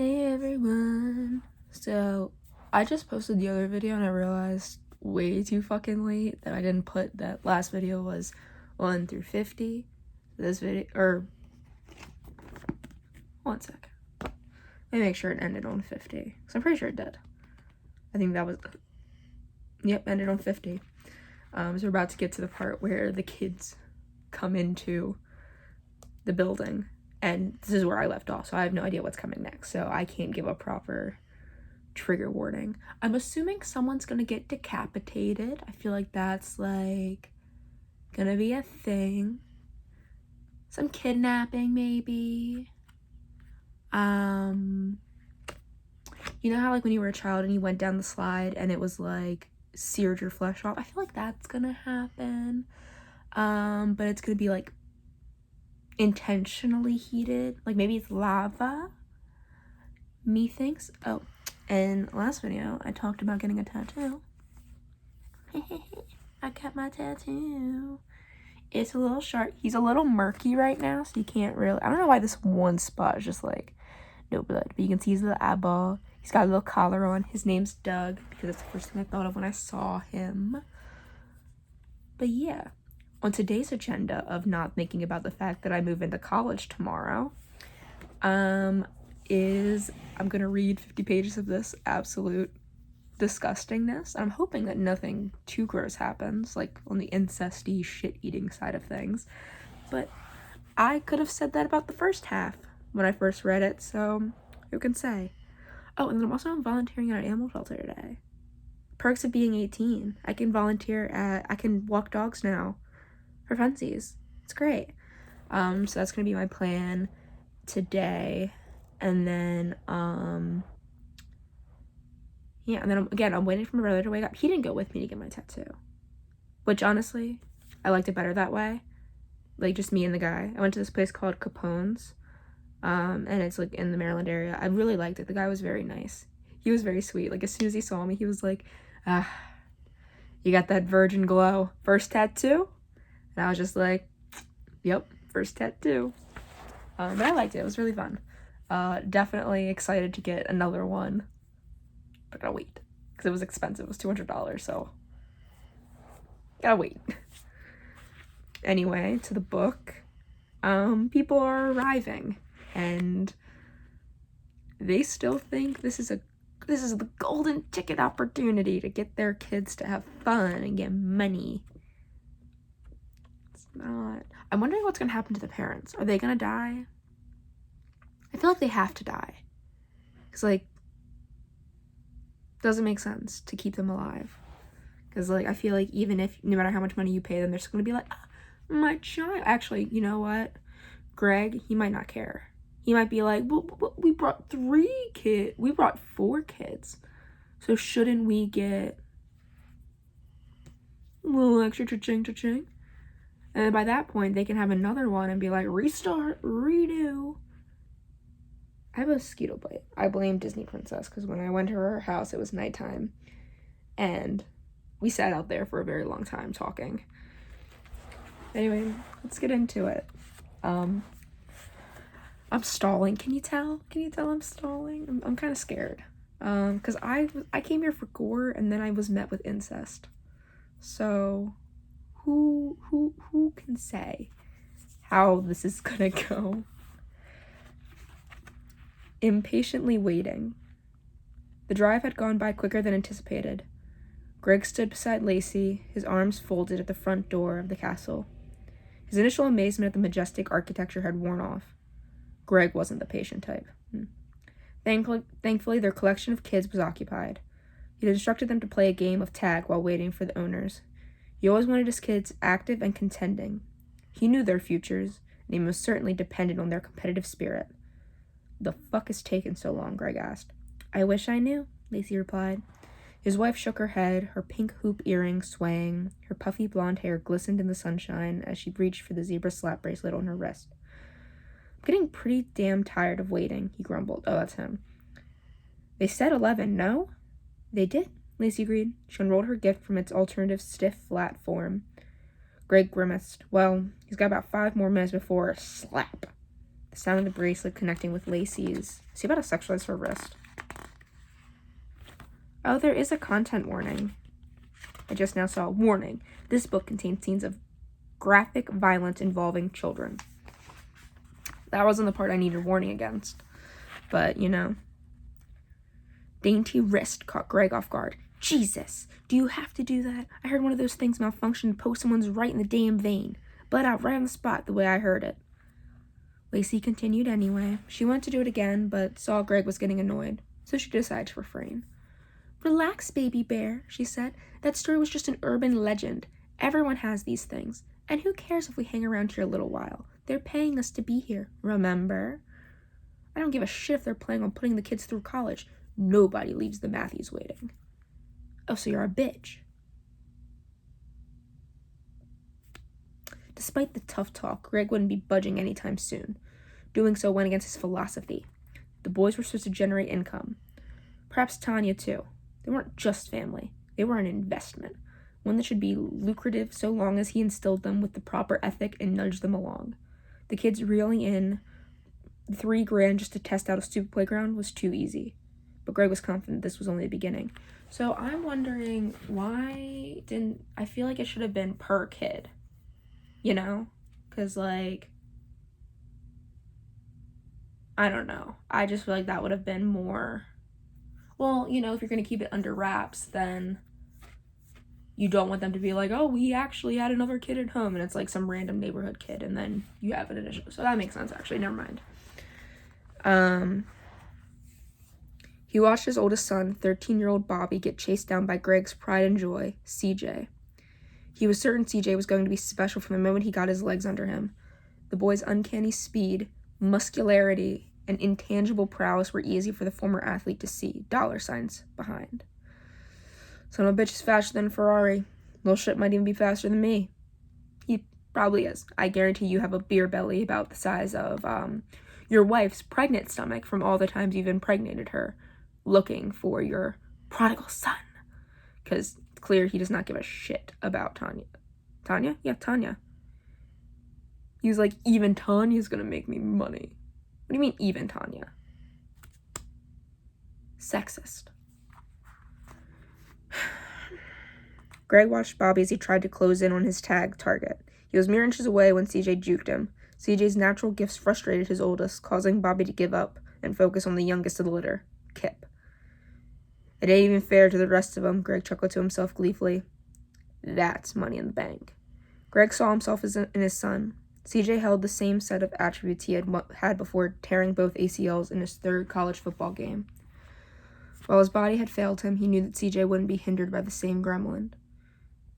Hey everyone. So I just posted the other video and I realized way too fucking late that I didn't put that last video was 1 through 50. This video, or 1 second. Let me make sure it ended on 50. So I'm pretty sure it did. I think that was, yep, ended on 50. So we're about to get to the part where the kids come into the building. And this is where I left off, so I have no idea what's coming next. So I can't give a proper trigger warning. I'm assuming someone's gonna get decapitated. I feel like that's like gonna be a thing. Some kidnapping maybe. You know how like when you were a child and you went down the slide and it was like seared your flesh off? I feel like that's gonna happen. But it's gonna be like intentionally heated, like maybe it's lava, methinks. Oh, and last video I talked about getting a tattoo. I got my tattoo. It's a little sharp. He's a little murky right now, so you can't really, I don't know why this one spot is just like no blood, but you can see his little eyeball. He's got a little collar on. His name's Doug because that's the first thing I thought of when I saw him. But yeah, on today's agenda of not thinking about the fact that I move into college tomorrow, is I'm gonna read 50 pages of this absolute disgustingness. I'm hoping that nothing too gross happens, like on the incesty shit-eating side of things. But I could have said that about the first half when I first read it, so who can say? Oh, and then I'm also volunteering at an animal shelter today. Perks of being 18. I can I can walk dogs now. For funsies. It's great. So that's gonna be my plan today. And then yeah, and then I'm waiting for my brother to wake up. He didn't go with me to get my tattoo, which honestly I liked it better that way, like just me and the guy. I went to this place called Capone's, and it's like in the Maryland area. I really liked it. The guy was very nice. He was very sweet. Like as soon as he saw me, he was like, you got that virgin glow. First tattoo? And I was just like, yep, first tattoo. But I liked it. It was really fun. Definitely excited to get another one. But gotta wait. Because it was expensive. It was $200, so gotta wait. Anyway, to the book. People are arriving. And they still think this is the golden ticket opportunity to get their kids to have fun and get money. Not. I'm wondering what's gonna happen to the parents. Are they gonna die? I feel like they have to die. Because, like, doesn't make sense to keep them alive. Because, like, I feel like even if, no matter how much money you pay them, they're just gonna be like, my child. Actually, you know what? Greg, he might not care. He might be like, well, we brought 3 kids. We brought 4 kids. So shouldn't we get a little extra cha-ching? And by that point, they can have another one and be like, restart, redo. I have a mosquito bite. I blame Disney Princess because when I went to her house, it was nighttime. And we sat out there for a very long time talking. Anyway, let's get into it. I'm stalling. Can you tell? Can you tell I'm stalling? I'm kind of scared. Because I came here for gore and then I was met with incest. So who can say how this is gonna go? Impatiently waiting. The drive had gone by quicker than anticipated. Greg stood beside Lacey, his arms folded at the front door of the castle. His initial amazement at the majestic architecture had worn off. Greg wasn't the patient type. Thankfully, their collection of kids was occupied. He'd instructed them to play a game of tag while waiting for the owners. He always wanted his kids active and contending. He knew their futures, and he most certainly depended on their competitive spirit. The fuck is taking so long? Greg asked. I wish I knew, Lacey replied. His wife shook her head, her pink hoop earrings swaying. Her puffy blonde hair glistened in the sunshine as she reached for the zebra slap bracelet on her wrist. I'm getting pretty damn tired of waiting, he grumbled. Oh, that's him. They said 11, no? They did, Lacey agreed. She unrolled her gift from its alternative stiff, flat form. Greg grimaced. Well, he's got about 5 more minutes before slap. The sound of the bracelet connecting with Lacey's. Is he about to sexualize her wrist? Oh, there is a content warning. I just now saw, warning. This book contains scenes of graphic violence involving children. That wasn't the part I needed warning against. But, you know. Dainty wrist caught Greg off guard. Jesus, do you have to do that? I heard one of those things malfunction and poke someone's right in the damn vein. Bled out right on the spot the way I heard it. Lacey continued anyway. She wanted to do it again, but saw Greg was getting annoyed, so she decided to refrain. Relax, baby bear, she said. That story was just an urban legend. Everyone has these things. And who cares if we hang around here a little while? They're paying us to be here, remember? I don't give a shit if they're planning on putting the kids through college. Nobody leaves the Matthews waiting. Oh, so you're a bitch. Despite the tough talk, Greg wouldn't be budging anytime soon. Doing so went against his philosophy. The boys were supposed to generate income. Perhaps Tanya, too. They weren't just family. They were an investment. One that should be lucrative so long as he instilled them with the proper ethic and nudged them along. The kids reeling in $3,000 just to test out a stupid playground was too easy. But Greg was confident this was only the beginning. So I'm wondering, why didn't... I feel like it should have been per kid. You know? Because, like... I don't know. I just feel like that would have been more... Well, you know, if you're going to keep it under wraps, then you don't want them to be like, oh, we actually had another kid at home, and it's like some random neighborhood kid, and then you have an additional. So that makes sense, actually. Never mind. He watched his oldest son, 13-year-old Bobby, get chased down by Greg's pride and joy, CJ. He was certain CJ was going to be special from the moment he got his legs under him. The boy's uncanny speed, muscularity, and intangible prowess were easy for the former athlete to see, $ behind. Son of a bitch is faster than a Ferrari. Little shit might even be faster than me. He probably is. I guarantee you have a beer belly about the size of your wife's pregnant stomach from all the times you've impregnated her, looking for your prodigal son. Because it's clear he does not give a shit about Tanya. Tanya? Yeah, Tanya. He was like, even Tanya's gonna make me money. What do you mean, even Tanya? Sexist. Greg watched Bobby as he tried to close in on his tag target. He was mere inches away when CJ juked him. CJ's natural gifts frustrated his oldest, causing Bobby to give up and focus on the youngest of the litter, Kip. It ain't even fair to the rest of them, Greg chuckled to himself gleefully. That's money in the bank. Greg saw himself in his son. CJ held the same set of attributes he had before tearing both ACLs in his third college football game. While his body had failed him, he knew that CJ wouldn't be hindered by the same gremlin.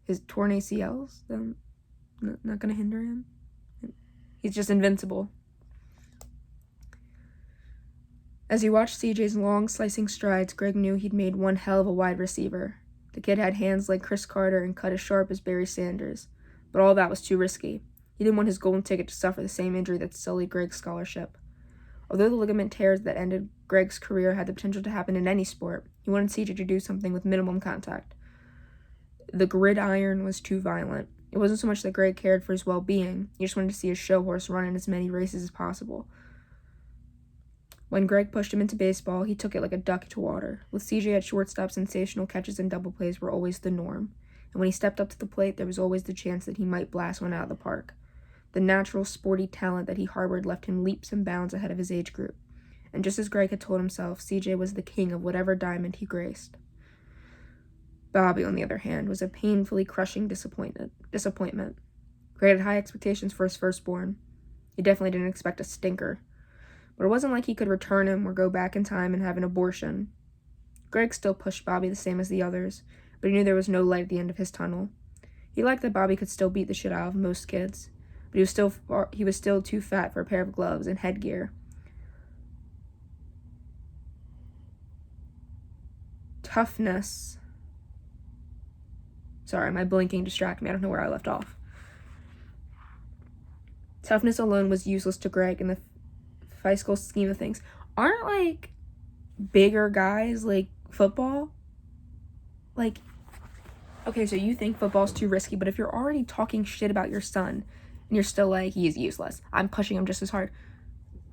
His torn ACLs, then, not going to hinder him. He's just invincible. As he watched CJ's long, slicing strides, Greg knew he'd made one hell of a wide receiver. The kid had hands like Chris Carter and cut as sharp as Barry Sanders. But all that was too risky. He didn't want his golden ticket to suffer the same injury that sullied Greg's scholarship. Although the ligament tears that ended Greg's career had the potential to happen in any sport, he wanted CJ to do something with minimum contact. The gridiron was too violent. It wasn't so much that Greg cared for his well-being, he just wanted to see his show horse run in as many races as possible. When Greg pushed him into baseball, he took it like a duck to water. With CJ at shortstop, sensational catches and double plays were always the norm, and when he stepped up to the plate, there was always the chance that he might blast one out of the park. The natural, sporty talent that he harbored left him leaps and bounds ahead of his age group, and just as Greg had told himself, CJ was the king of whatever diamond he graced. Bobby, on the other hand, was a painfully crushing disappointment. Greg had high expectations for his firstborn. He definitely didn't expect a stinker. But it wasn't like he could return him or go back in time and have an abortion. Greg still pushed Bobby the same as the others, but he knew there was no light at the end of his tunnel. He liked that Bobby could still beat the shit out of most kids, but he was still too fat for a pair of gloves and headgear. Toughness. Sorry, my blinking distracted me. I don't know where I left off. Toughness alone was useless to Greg in the physical scheme of things. Aren't, like, bigger guys, like, football? Like, okay, so you think football's too risky, but if you're already talking shit about your son, and you're still like, he's useless, I'm pushing him just as hard.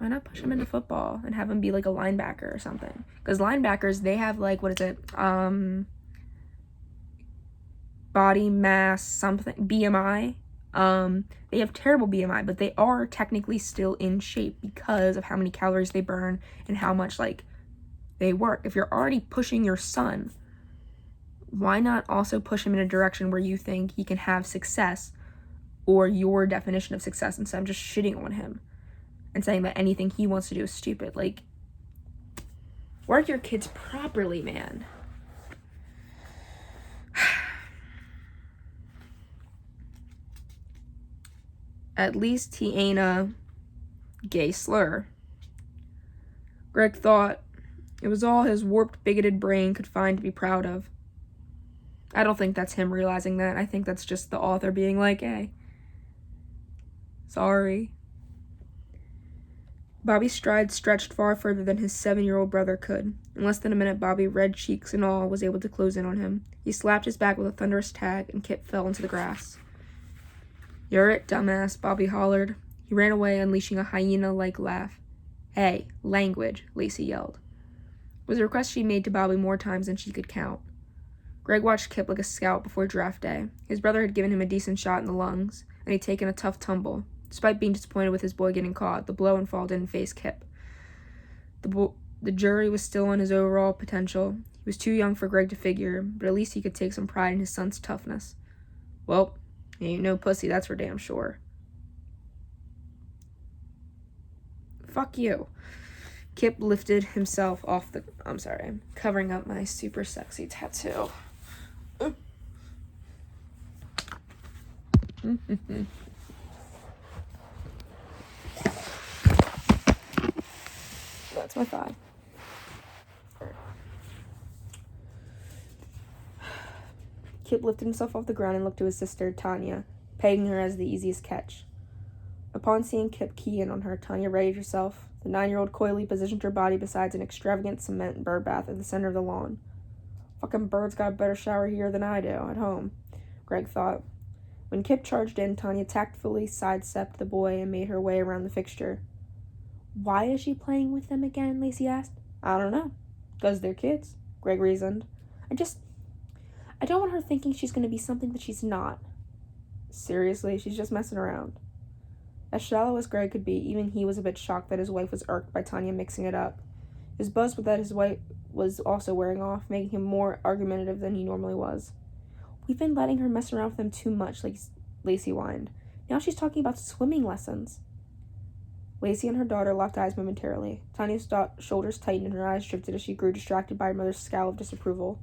Why not push him into football and have him be like a linebacker or something? Because linebackers, they have like, what is it? Body mass something, BMI. They have terrible BMI, but they are technically still in shape because of how many calories they burn and how much like they work. If you're already pushing your son, why not also push him in a direction where you think he can have success, or your definition of success, instead of just shitting on him and saying that anything he wants to do is stupid? Like, work your kids properly, man. At least he ain't a gay slur. Greg thought it was all his warped, bigoted brain could find to be proud of. I don't think that's him realizing that. I think that's just the author being like, hey, sorry. Bobby's stride stretched far further than his 7-year-old brother could. In less than a minute, Bobby, red cheeks and all, was able to close in on him. He slapped his back with a thunderous tag, and Kip fell into the grass. "You're it, dumbass," Bobby hollered. He ran away, unleashing a hyena-like laugh. "Hey, language," Lacey yelled. It was a request she made to Bobby more times than she could count. Greg watched Kip like a scout before draft day. His brother had given him a decent shot in the lungs, and he'd taken a tough tumble. Despite being disappointed with his boy getting caught, the blow and fall didn't faze Kip. The jury was still on his overall potential. He was too young for Greg to figure, but at least he could take some pride in his son's toughness. Well, he ain't no pussy, that's for damn sure. Fuck you. Kip lifted himself off the... I'm sorry, I'm covering up my super sexy tattoo. That's my thigh. Kip lifted himself off the ground and looked to his sister, Tanya, pegging her as the easiest catch. Upon seeing Kip key in on her, Tanya readied herself. The 9-year-old coyly positioned her body beside an extravagant cement bird bath at the center of the lawn. Fucking bird's got a better shower here than I do, at home, Greg thought. When Kip charged in, Tanya tactfully sidestepped the boy and made her way around the fixture. "Why is she playing with them again?" Lacey asked. "I don't know. 'Cause they're kids," Greg reasoned. I don't want her thinking she's going to be something that she's not. Seriously, she's just messing around. As shallow as Greg could be, even he was a bit shocked that his wife was irked by Tanya mixing it up. His buzz was that his wife was also wearing off, making him more argumentative than he normally was. "We've been letting her mess around with them too much," Lacey whined. "Now she's talking about swimming lessons." Lacey and her daughter locked eyes momentarily. Tanya's shoulders tightened and her eyes drifted as she grew distracted by her mother's scowl of disapproval.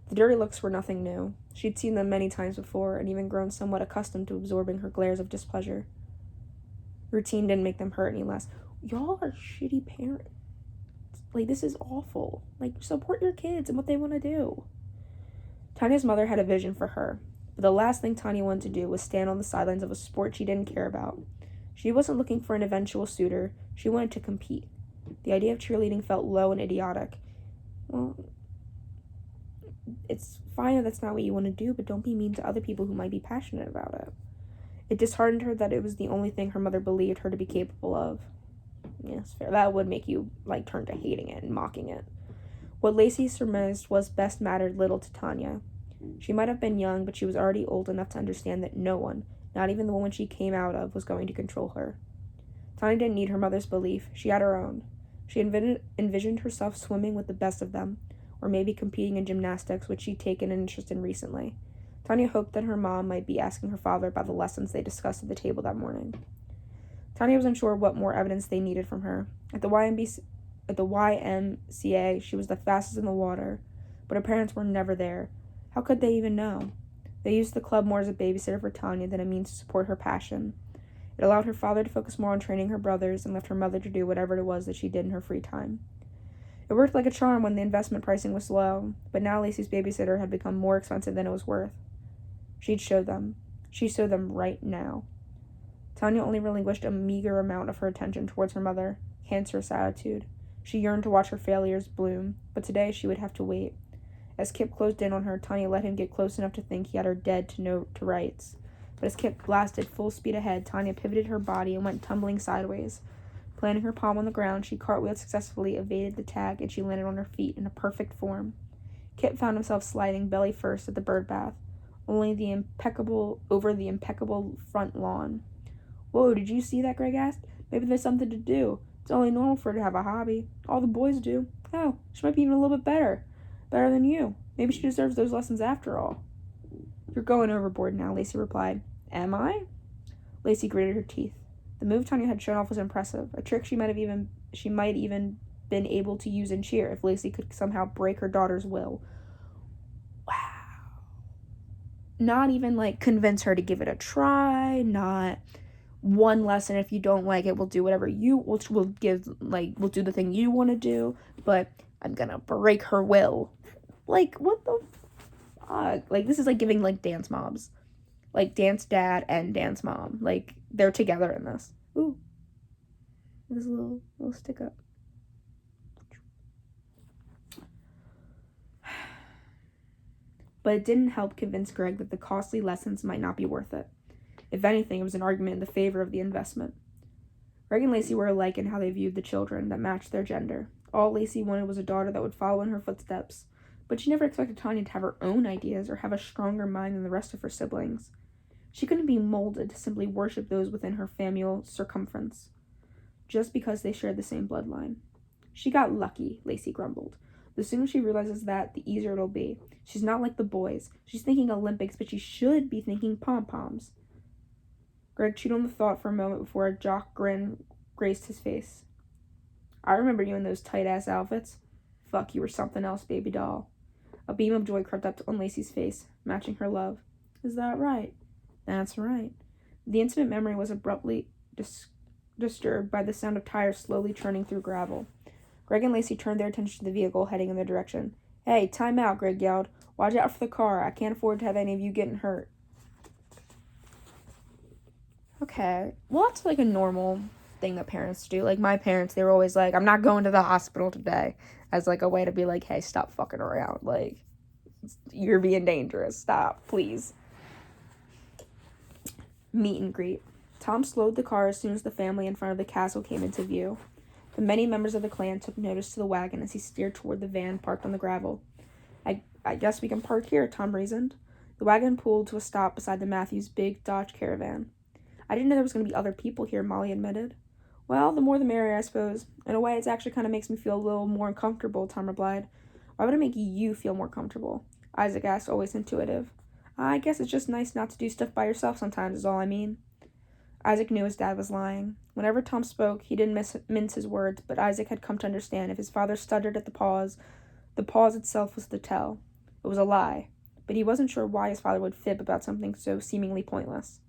The dirty looks were nothing new. She'd seen them many times before, and even grown somewhat accustomed to absorbing her glares of displeasure. Routine didn't make them hurt any less. "Y'all are shitty parents. Like, this is awful. Like, support your kids and what they want to do." Tanya's mother had a vision for her, but the last thing Tanya wanted to do was stand on the sidelines of a sport she didn't care about. She wasn't looking for an eventual suitor. She wanted to compete. The idea of cheerleading felt low and idiotic. Well, it's fine if that's not what you want to do, but don't be mean to other people who might be passionate about it. It disheartened her that it was the only thing her mother believed her to be capable of. Yes, fair. That would make you, turn to hating it and mocking it. What Lacey surmised was best mattered little to Tanya. She might have been young, but she was already old enough to understand that no one, not even the woman she came out of, was going to control her. Tanya didn't need her mother's belief. She had her own. She envisioned herself swimming with the best of them, or maybe competing in gymnastics, which she'd taken an interest in recently. Tanya hoped that her mom might be asking her father about the lessons they discussed at the table that morning. Tanya wasn't sure what more evidence they needed from her. At the YMCA, she was the fastest in the water, but her parents were never there. How could they even know? They used the club more as a babysitter for Tanya than a means to support her passion. It allowed her father to focus more on training her brothers and left her mother to do whatever it was that she did in her free time. It worked like a charm when the investment pricing was low, but now Lacey's babysitter had become more expensive than it was worth. She'd show them. She'd show them right now. Tanya only relinquished a meager amount of her attention towards her mother, cancerous attitude. She yearned to watch her failures bloom, but today she would have to wait. As Kip closed in on her, Tanya let him get close enough to think he had her dead to rights. But as Kip blasted full speed ahead, Tanya pivoted her body and went tumbling sideways. Planting her palm on the ground, she cartwheeled successfully, evaded the tag, and she landed on her feet in a perfect form. Kit found himself sliding belly first at the bird bath, over the impeccable front lawn. "Whoa, did you see that?" Greg asked. "Maybe there's something to do. It's only normal for her to have a hobby. All the boys do. Oh, she might be even a little bit better. Better than you. Maybe she deserves those lessons after all." "You're going overboard now," Lacey replied. "Am I?" Lacey gritted her teeth. The move Tanya had shown off was impressive, a trick she might even been able to use in cheer if Lacey could somehow break her daughter's will. Wow. Not even, convince her to give it a try, not one lesson, if you don't like it, we'll do whatever we'll do the thing you want to do, but I'm gonna break her will. What the fuck? This is giving, dance mobs. Dance dad and dance mom. They're together in this. Ooh. There's a little stick up. But it didn't help convince Greg that the costly lessons might not be worth it. If anything, it was an argument in the favor of the investment. Greg and Lacey were alike in how they viewed the children that matched their gender. All Lacey wanted was a daughter that would follow in her footsteps, but she never expected Tanya to have her own ideas or have a stronger mind than the rest of her siblings. She couldn't be molded to simply worship those within her familial circumference, just because they shared the same bloodline. "She got lucky," Lacey grumbled. "The sooner she realizes that, the easier it'll be. She's not like the boys. She's thinking Olympics, but she should be thinking pom-poms." Greg chewed on the thought for a moment before a jock grin graced his face. "I remember you in those tight-ass outfits. Fuck, you were something else, baby doll." A beam of joy crept up on Lacey's face, matching her love. "Is that right?" "That's right." The intimate memory was abruptly disturbed by the sound of tires slowly churning through gravel. Greg and Lacey turned their attention to the vehicle heading in their direction. "Hey, time out," Greg yelled. "Watch out for the car. I can't afford to have any of you getting hurt." Okay. Well, that's a normal thing that parents do. My parents, they were always like, "I'm not going to the hospital today," as a way to be like, "Hey, stop fucking around. You're being dangerous. Stop, please." Meet and greet. Tom slowed the car as soon as the family in front of the castle came into view. The many members of the clan took notice to the wagon as he steered toward the van parked on the gravel. I guess we can park here," Tom reasoned. The wagon pulled to a stop beside the Matthews' big Dodge Caravan. "I didn't know there was going to be other people here," Molly admitted. "Well, the more the merrier, I suppose. In a way, it actually kind of makes me feel a little more uncomfortable," Tom replied. "Why would it make you feel more comfortable?" Isaac asked, always intuitive. "I guess it's just nice not to do stuff by yourself sometimes, is all I mean." Isaac knew his dad was lying. Whenever Tom spoke, he didn't mince his words, but Isaac had come to understand if his father stuttered at the pause itself was the tell. It was a lie, but he wasn't sure why his father would fib about something so seemingly pointless.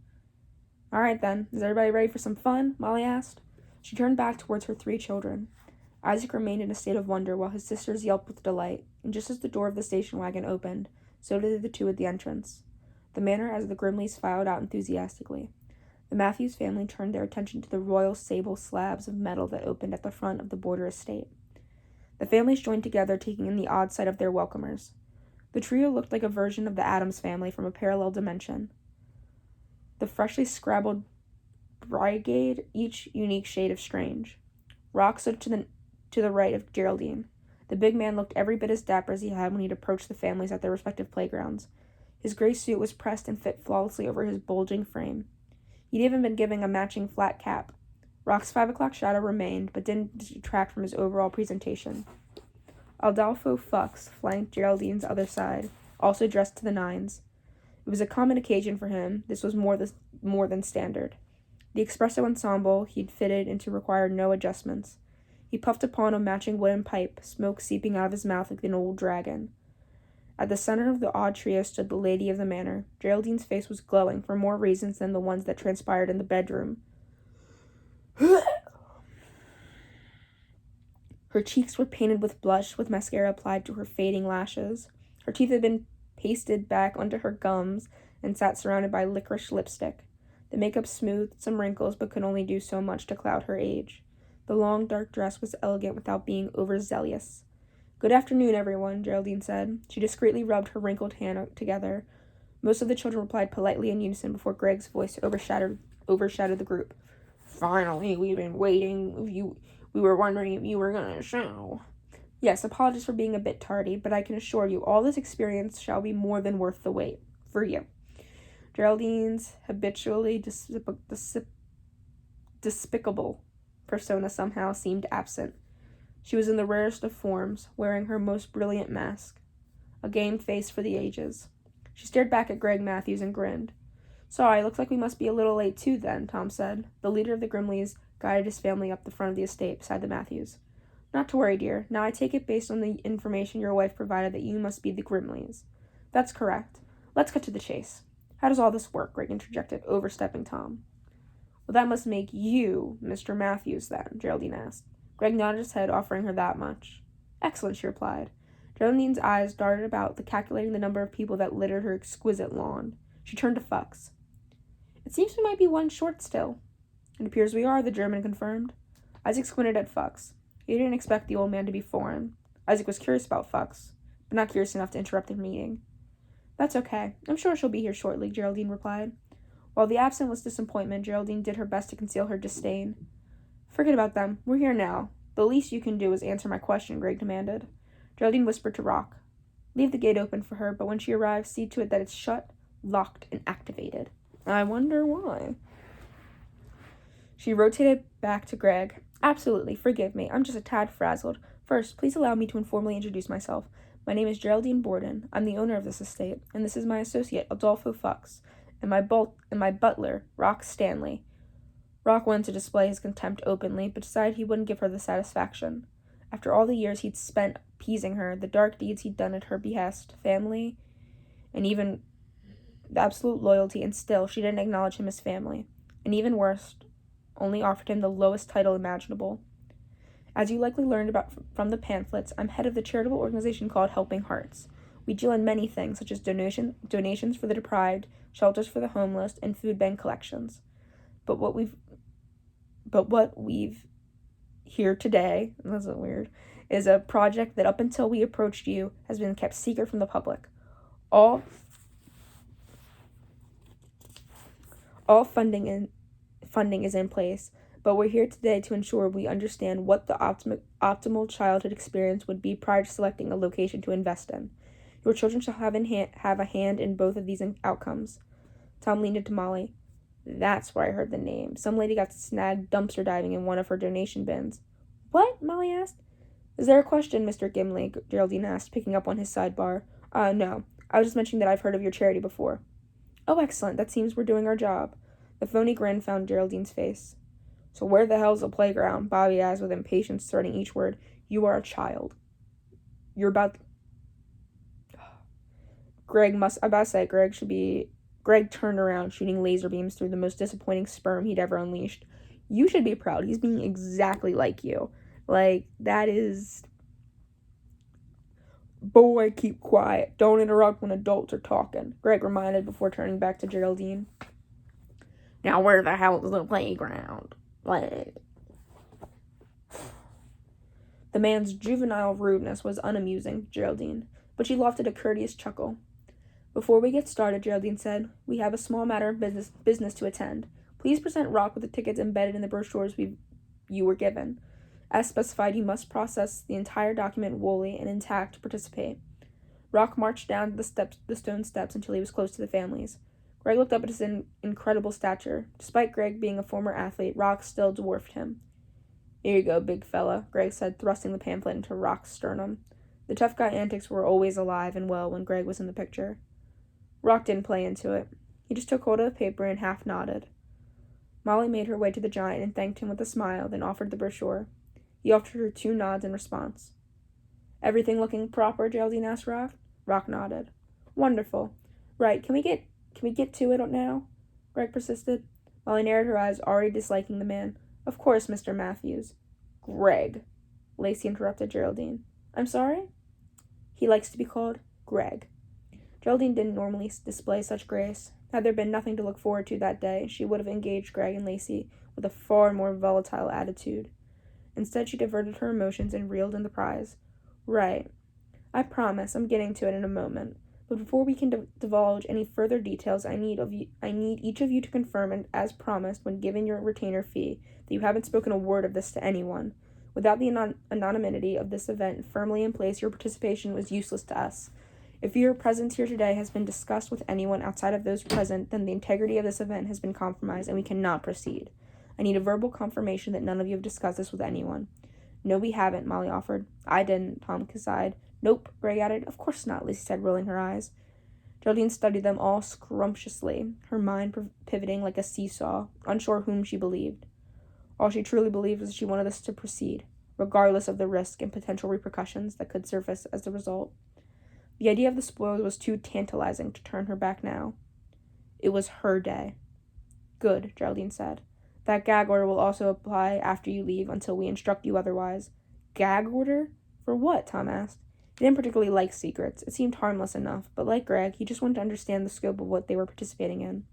"All right, then. Is everybody ready for some fun?" Molly asked. She turned back towards her 3 children. Isaac remained in a state of wonder while his sisters yelped with delight, and just as the door of the station wagon opened, so did the 2 at the entrance. The manner as the Grimleys filed out enthusiastically. The Matthews family turned their attention to the royal sable slabs of metal that opened at the front of the border estate. The families joined together, taking in the odd sight of their welcomers. The trio looked like a version of the Addams family from a parallel dimension. The freshly scrabbled brigade, each unique shade of strange. Rock stood to the right of Geraldine. The big man looked every bit as dapper as he had when he'd approached the families at their respective playgrounds. His gray suit was pressed and fit flawlessly over his bulging frame. He'd even been given a matching flat cap. Rock's 5 o'clock shadow remained, but didn't detract from his overall presentation. Adolfo Fux flanked Geraldine's other side, also dressed to the nines. It was a common occasion for him. This was more than standard. The espresso ensemble he'd fitted into required no adjustments. He puffed upon a matching wooden pipe, smoke seeping out of his mouth like an old dragon. At the center of the odd trio stood the lady of the manor. Geraldine's face was glowing for more reasons than the ones that transpired in the bedroom. Her cheeks were painted with blush, with mascara applied to her fading lashes. Her teeth had been pasted back onto her gums and sat surrounded by licorice lipstick. The makeup smoothed some wrinkles, but could only do so much to cloud her age. The long, dark dress was elegant without being overzealous. "Good afternoon, everyone," Geraldine said. She discreetly rubbed her wrinkled hand together. Most of the children replied politely in unison before Greg's voice overshadowed the group. Finally, we've been waiting. We were wondering if you were gonna show. Yes, apologies for being a bit tardy, but I can assure you all this experience shall be more than worth the wait. For you. Geraldine's habitually despicable persona somehow seemed absent. She was in the rarest of forms, wearing her most brilliant mask. A game face for the ages. She stared back at Greg Matthews and grinned. Sorry, looks like we must be a little late too then, Tom said. The leader of the Grimleys guided his family up the front of the estate beside the Matthews. Not to worry, dear. Now I take it based on the information your wife provided that you must be the Grimleys. That's correct. Let's cut to the chase. How does all this work? Greg interjected, overstepping Tom. Well, that must make you Mr. Matthews, then, Geraldine asked. Greg nodded his head, offering her that much. Excellent, she replied. Geraldine's eyes darted about, calculating the number of people that littered her exquisite lawn. She turned to Fux. It seems we might be one short still. It appears we are, the German confirmed. Isaac squinted at Fux. He didn't expect the old man to be foreign. Isaac was curious about Fux, but not curious enough to interrupt the meeting. That's okay. I'm sure she'll be here shortly, Geraldine replied. While the absent was disappointment, Geraldine did her best to conceal her disdain. Forget about them. We're here now. The least you can do is answer my question, Greg demanded. Geraldine whispered to Rock. Leave the gate open for her, but when she arrives, see to it that it's shut, locked, and activated. I wonder why. She rotated back to Greg. Absolutely, forgive me. I'm just a tad frazzled. First, please allow me to informally introduce myself. My name is Geraldine Borden. I'm the owner of this estate, and this is my associate, Adolfo Fux, and my butler, Rock Stanley. Rock wanted to display his contempt openly, but decided he wouldn't give her the satisfaction. After all the years he'd spent appeasing her, the dark deeds he'd done at her behest, family, and even the absolute loyalty, and still she didn't acknowledge him as family. And even worse, only offered him the lowest title imaginable. As you likely learned about from the pamphlets, I'm head of the charitable organization called Helping Hearts. We deal in many things, such as donations for the deprived, shelters for the homeless, and food bank collections. But what we've here today, that's weird, is a project that up until we approached you has been kept secret from the public. All funding is in place, but we're here today to ensure we understand what the optimal childhood experience would be prior to selecting a location to invest in. Your children shall have a hand in both of these outcomes. Tom leaned into Molly. That's where I heard the name. Some lady got snagged dumpster diving in one of her donation bins. What? Molly asked. Is there a question, Mr. Gimli? Geraldine asked, picking up on his sidebar. No. I was just mentioning that I've heard of your charity before. Oh, excellent. That seems we're doing our job. The phony grin found Geraldine's face. So where the hell's the playground? Bobby asked with impatience, threading each word. You are a child. You're about... Greg turned around, shooting laser beams through the most disappointing sperm he'd ever unleashed. You should be proud. He's being exactly like you. Like, that is... Boy, keep quiet. Don't interrupt when adults are talking, Greg reminded before turning back to Geraldine. Now where the hell is the playground? Like... The man's juvenile rudeness was unamusing, Geraldine, but she lofted a courteous chuckle. Before we get started, Geraldine said, we have a small matter of business to attend. Please present Rock with the tickets embedded in the brochures you were given. As specified, you must process the entire document wholly and intact to participate. Rock marched down the stone steps until he was close to the families. Greg looked up at his incredible stature. Despite Greg being a former athlete, Rock still dwarfed him. Here you go, big fella, Greg said, thrusting the pamphlet into Rock's sternum. The tough guy antics were always alive and well when Greg was in the picture. Rock didn't play into it. He just took hold of the paper and half nodded. Molly made her way to the giant and thanked him with a smile, then offered the brochure. He offered her 2 nods in response. Everything looking proper? Geraldine asked Rock. Rock nodded. Wonderful. Right, can we get to it now? Greg persisted. Molly narrowed her eyes, already disliking the man. Of course, Mr. Matthews. Greg, Lacey interrupted Geraldine. I'm sorry? He likes to be called Greg. Geraldine didn't normally display such grace. Had there been nothing to look forward to that day, she would have engaged Greg and Lacey with a far more volatile attitude. Instead, she diverted her emotions and reeled in the prize. Right. I promise, I'm getting to it in a moment. But before we can divulge any further details, I need each of you to confirm, and as promised when giving your retainer fee, that you haven't spoken a word of this to anyone. Without the anonymity of this event firmly in place, your participation was useless to us. If your presence here today has been discussed with anyone outside of those present, then the integrity of this event has been compromised, and we cannot proceed. I need a verbal confirmation that none of you have discussed this with anyone. No, we haven't, Molly offered. I didn't, Tom sighed. Nope, Greg added. Of course not, Lizzie said, rolling her eyes. Geraldine studied them all scrumptiously, her mind pivoting like a seesaw, unsure whom she believed. All she truly believed was that she wanted us to proceed, regardless of the risk and potential repercussions that could surface as the result. The idea of the spoils was too tantalizing to turn her back now. It was her day. Good, Geraldine said. That gag order will also apply after you leave until we instruct you otherwise. Gag order? For what? Tom asked. He didn't particularly like secrets. It seemed harmless enough, but like Greg, he just wanted to understand the scope of what they were participating in.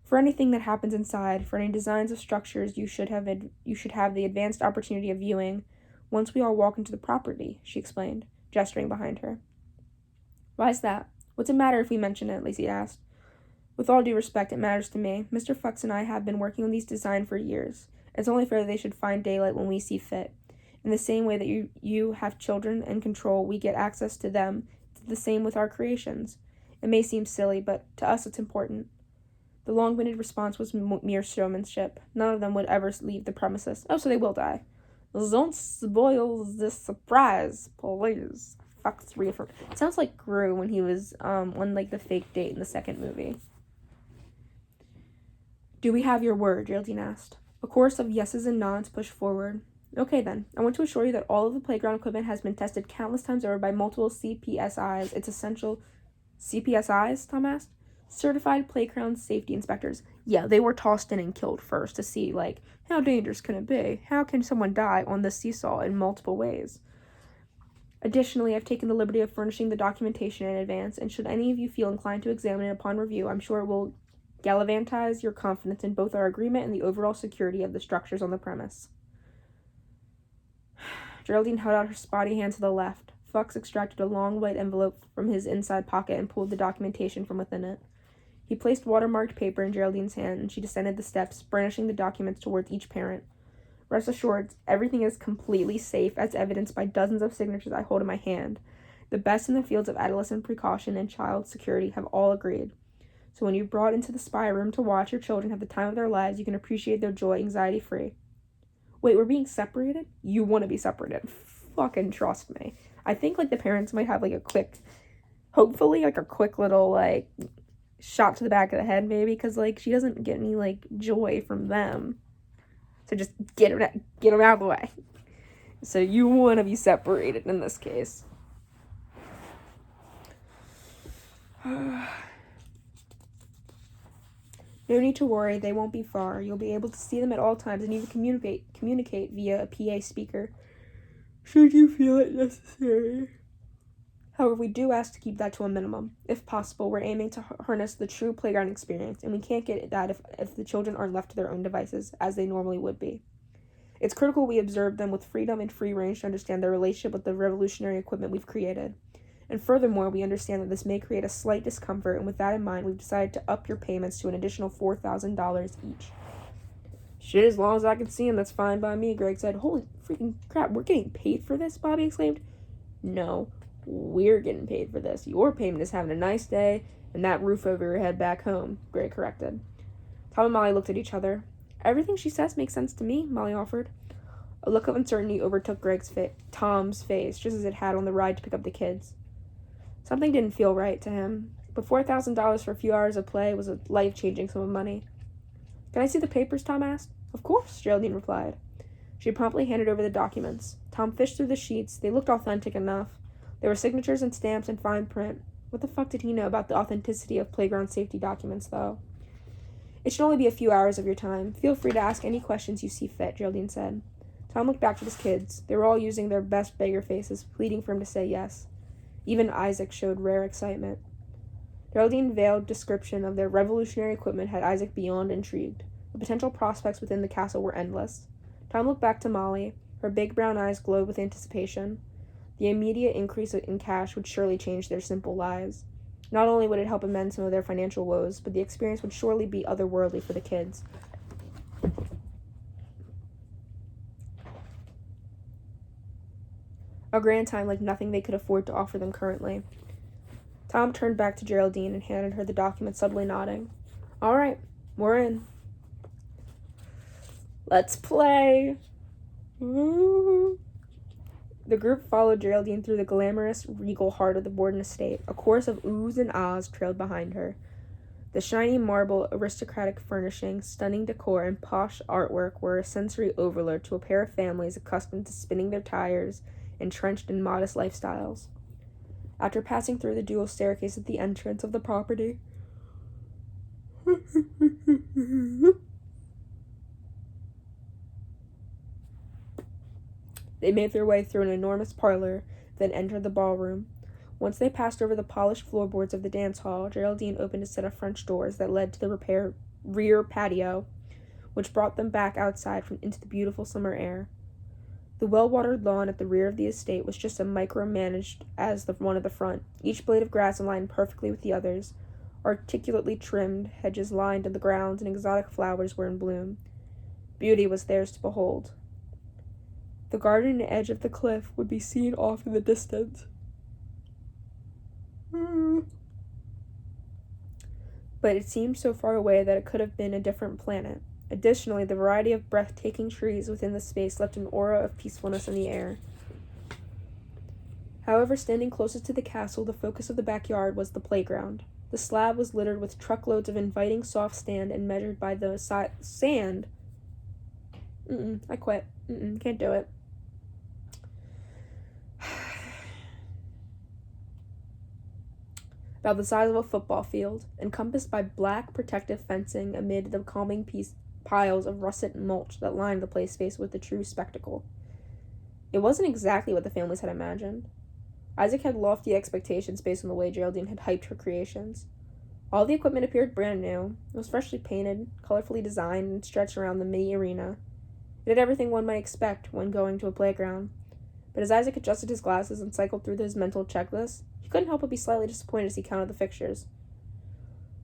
For anything that happens inside, for any designs of structures you should have the advanced opportunity of viewing once we all walk into the property, she explained, gesturing behind her. Why's that? What's it matter if we mention it? Lacey asked. With all due respect, it matters to me. Mr. Fox and I have been working on these designs for years. It's only fair that they should find daylight when we see fit. In the same way that you have children and control, we get access to them. It's the same with our creations. It may seem silly, but to us it's important. The long-winded response was mere showmanship. None of them would ever leave the premises. Oh, so they will die. Don't spoil this surprise, please. Fox reaffirmed. It sounds like Gru when he was on like the fake date in the second movie. Do we have your word? Geraldine asked. A chorus of yeses and nods pushed forward. Okay then, I want to assure you that all of the playground equipment has been tested countless times over by multiple CPSIs. It's essential. CPSIs? Tom asked. Certified Playground Safety Inspectors. Yeah, they were tossed in and killed first to see, like, how dangerous can it be? How can someone die on the seesaw in multiple ways? Additionally, I've taken the liberty of furnishing the documentation in advance, and should any of you feel inclined to examine it upon review, I'm sure it will gallivantize your confidence in both our agreement and the overall security of the structures on the premise. Geraldine held out her spotty hand to the left. Fox extracted a long white envelope from his inside pocket and pulled the documentation from within it. He placed watermarked paper in Geraldine's hand, and she descended the steps, brandishing the documents towards each parent. Rest assured, everything is completely safe, as evidenced by dozens of signatures I hold in my hand. The best in the fields of adolescent precaution and child security have all agreed. So when you're brought into the spy room to watch your children have the time of their lives, you can appreciate their joy anxiety-free. Wait, we're being separated? You want to be separated. Fucking trust me. I think, like, the parents might have, like, a quick little, like, shot to the back of the head, maybe, because, like, she doesn't get any, like, joy from them. So just get them out of the way. So you want to be separated in this case. No need to worry, they won't be far. You'll be able to see them at all times and even communicate via a PA speaker, should you feel it necessary. However, we do ask to keep that to a minimum. If possible, we're aiming to harness the true playground experience, and we can't get that if the children aren't left to their own devices, as they normally would be. It's critical we observe them with freedom and free range to understand their relationship with the revolutionary equipment we've created. And furthermore, we understand that this may create a slight discomfort, and with that in mind, we've decided to up your payments to an additional $4,000 each. Shit, as long as I can see him, that's fine by me, Greg said. Holy freaking crap, we're getting paid for this, Bobby exclaimed. No, we're getting paid for this. Your payment is having a nice day, and that roof over your head back home, Greg corrected. Tom and Molly looked at each other. Everything she says makes sense to me, Molly offered. A look of uncertainty overtook Tom's face, just as it had on the ride to pick up the kids. Something didn't feel right to him, but $4,000 for a few hours of play was a life-changing sum of money. Can I see the papers? Tom asked. Of course, Geraldine replied. She promptly handed over the documents. Tom fished through the sheets. They looked authentic enough. There were signatures and stamps and fine print. What the fuck did he know about the authenticity of playground safety documents, though? It should only be a few hours of your time. Feel free to ask any questions you see fit, Geraldine said. Tom looked back at his kids. They were all using their best beggar faces, pleading for him to say yes. Even Isaac showed rare excitement. Geraldine's veiled description of their revolutionary equipment had Isaac beyond intrigued. The potential prospects within the castle were endless. Tom looked back to Molly. Her big brown eyes glowed with anticipation. The immediate increase in cash would surely change their simple lives. Not only would it help amend some of their financial woes, but the experience would surely be otherworldly for the kids. A grand time like nothing they could afford to offer them currently. Tom turned back to Geraldine and handed her the document, subtly nodding. All right, we're in. Let's play. Ooh. The group followed Geraldine through the glamorous, regal heart of the Borden estate. A chorus of oohs and ahs trailed behind her. The shiny marble, aristocratic furnishings, stunning decor, and posh artwork were a sensory overload to a pair of families accustomed to spinning their tires, entrenched in modest lifestyles. After passing through the dual staircase at the entrance of the property, they made their way through an enormous parlor, then entered the ballroom. Once they passed over the polished floorboards of the dance hall, Geraldine opened a set of French doors that led to the rear patio, which brought them back outside into the beautiful summer air. The well-watered lawn at the rear of the estate was just as micromanaged as the one at the front, each blade of grass aligned perfectly with the others. Articulately trimmed hedges lined the grounds, and exotic flowers were in bloom. Beauty was theirs to behold. The garden edge of the cliff would be seen off in the distance. But it seemed so far away that it could have been a different planet. Additionally, the variety of breathtaking trees within the space left an aura of peacefulness in the air. However, standing closest to the castle, the focus of the backyard was the playground. The slab was littered with truckloads of inviting soft sand and measured by the sand. I quit. Can't do it. About the size of a football field, encompassed by black protective fencing amid the calming piles of russet mulch that lined the play space with a true spectacle. It wasn't exactly what the families had imagined. Isaac had lofty expectations based on the way Geraldine had hyped her creations. All the equipment appeared brand new. It was freshly painted, colorfully designed, and stretched around the mini arena. It had everything one might expect when going to a playground. But as Isaac adjusted his glasses and cycled through his mental checklist, he couldn't help but be slightly disappointed as he counted the fixtures.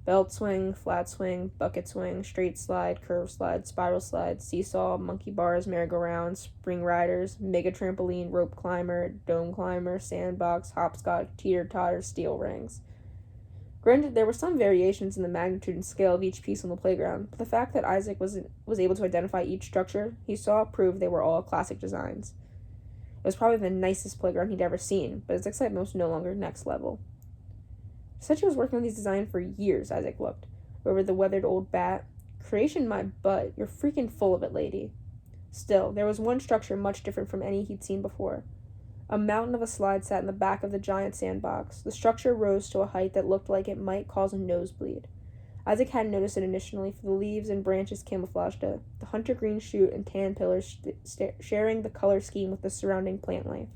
Belt swing, flat swing, bucket swing, straight slide, curve slide, spiral slide, seesaw, monkey bars, merry-go-round, spring riders, mega trampoline, rope climber, dome climber, sandbox, hopscotch, teeter-totter, steel rings. Granted, there were some variations in the magnitude and scale of each piece on the playground, but the fact that Isaac was able to identify each structure he saw proved they were all classic designs. It was probably the nicest playground he'd ever seen, but his excitement was no longer next level. She said she was working on these designs for years, Isaac looked over the weathered old bat. Creation my butt, you're freaking full of it, lady. Still, there was one structure much different from any he'd seen before. A mountain of a slide sat in the back of the giant sandbox. The structure rose to a height that looked like it might cause a nosebleed. Isaac hadn't noticed it initially, for the leaves and branches camouflaged it, the hunter green chute and tan pillars sharing the color scheme with the surrounding plant life.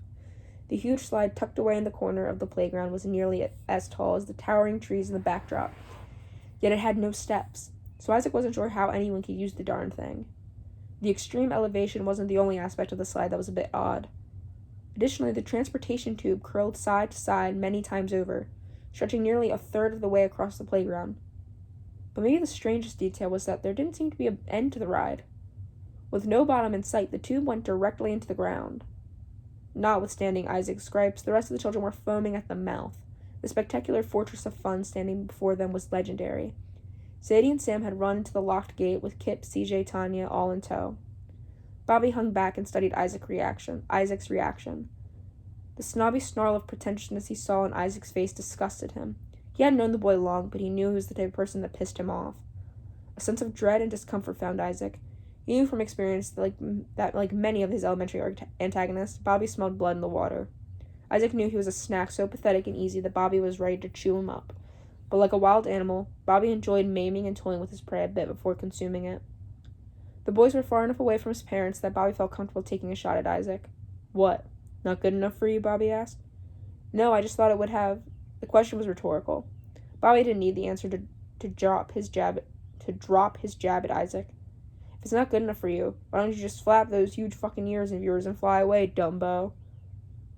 The huge slide tucked away in the corner of the playground was nearly as tall as the towering trees in the backdrop, yet it had no steps, so Isaac wasn't sure how anyone could use the darn thing. The extreme elevation wasn't the only aspect of the slide that was a bit odd. Additionally, the transportation tube curled side to side many times over, stretching nearly a third of the way across the playground. But maybe the strangest detail was that there didn't seem to be an end to the ride. With no bottom in sight, the tube went directly into the ground. Notwithstanding Isaac's gripes, the rest of the children were foaming at the mouth. The spectacular fortress of fun standing before them was legendary. Sadie and Sam had run into the locked gate with Kip, CJ, Tanya all in tow. Bobby hung back and studied Isaac's reaction. The snobby snarl of pretentiousness he saw on Isaac's face disgusted him. He hadn't known the boy long, but he knew he was the type of person that pissed him off. A sense of dread and discomfort found Isaac. He knew from experience that, like many of his elementary antagonists, Bobby smelled blood in the water. Isaac knew he was a snack so pathetic and easy that Bobby was ready to chew him up. But like a wild animal, Bobby enjoyed maiming and toying with his prey a bit before consuming it. The boys were far enough away from his parents that Bobby felt comfortable taking a shot at Isaac. What? Not good enough for you? Bobby asked. No, I just thought it would have. The question was rhetorical. Bobby didn't need the answer to drop his jab at Isaac. If it's not good enough for you, why don't you just flap those huge fucking ears of yours and fly away, Dumbo?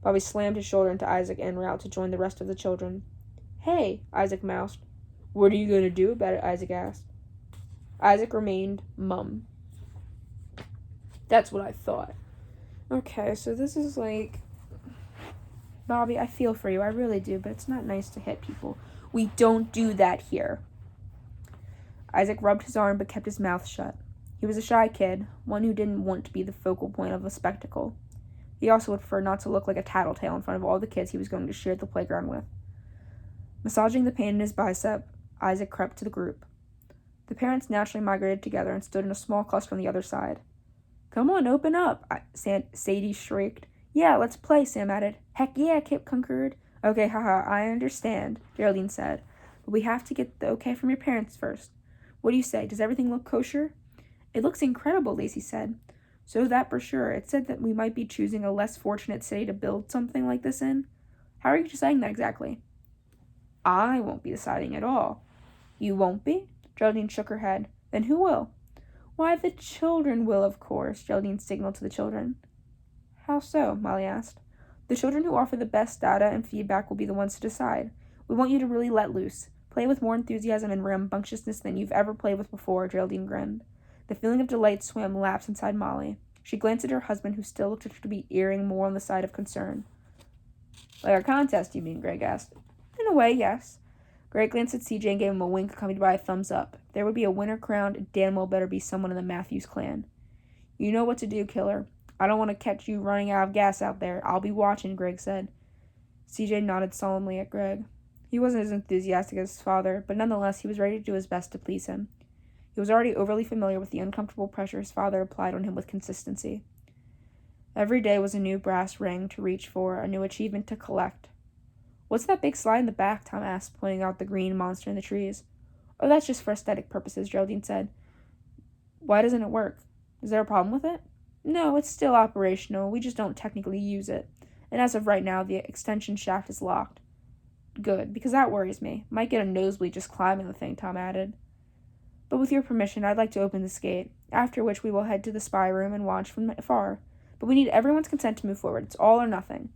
Bobby slammed his shoulder into Isaac en route to join the rest of the children. "Hey," Isaac moused. "What are you going to do about it?" Isaac asked. Isaac remained mum. That's what I thought. Okay, so this is like... Bobby, I feel for you. I really do, but it's not nice to hit people. We don't do that here. Isaac rubbed his arm but kept his mouth shut. He was a shy kid, one who didn't want to be the focal point of a spectacle. He also would prefer not to look like a tattletale in front of all the kids he was going to share the playground with. Massaging the pain in his bicep, Isaac crept to the group. The parents naturally migrated together and stood in a small cluster on the other side. "Come on, open up," Sadie shrieked. "Yeah, let's play," Sam added. "Heck yeah," Kip concurred. "Okay, haha, I understand," Geraldine said. "But we have to get the okay from your parents first. What do you say? Does everything look kosher?" "It looks incredible," Lacey said. "So that for sure. It said that we might be choosing a less fortunate city to build something like this in. How are you deciding that exactly?" "I won't be deciding at all." "You won't be?" Geraldine shook her head. "Then who will?" "Why, the children will, of course," Geraldine signaled to the children. "How so?" Molly asked. "The children who offer the best data and feedback will be the ones to decide. We want you to really let loose. Play with more enthusiasm and rambunctiousness than you've ever played with before," Geraldine grinned. The feeling of delight swam laps inside Molly. She glanced at her husband, who still looked to be erring more on the side of concern. "Like our contest, you mean?" Greg asked. "In a way, yes." Greg glanced at CJ and gave him a wink accompanied by a thumbs up. If there would be a winner crowned, damn well better be someone in the Matthews clan. "You know what to do, killer. I don't want to catch you running out of gas out there. I'll be watching," Greg said. CJ nodded solemnly at Greg. He wasn't as enthusiastic as his father, but nonetheless he was ready to do his best to please him. He was already overly familiar with the uncomfortable pressure his father applied on him with consistency. Every day was a new brass ring to reach for, a new achievement to collect. "What's that big slide in the back?" Tom asked, pointing out the green monster in the trees. "Oh, that's just for aesthetic purposes," Geraldine said. "Why doesn't it work? Is there a problem with it?" "No, it's still operational. We just don't technically use it. And as of right now, the extension shaft is locked." "Good, because that worries me. Might get a nosebleed just climbing the thing," Tom added. "But with your permission, I'd like to open this gate, after which we will head to the spy room and watch from afar. But we need everyone's consent to move forward. It's all or nothing."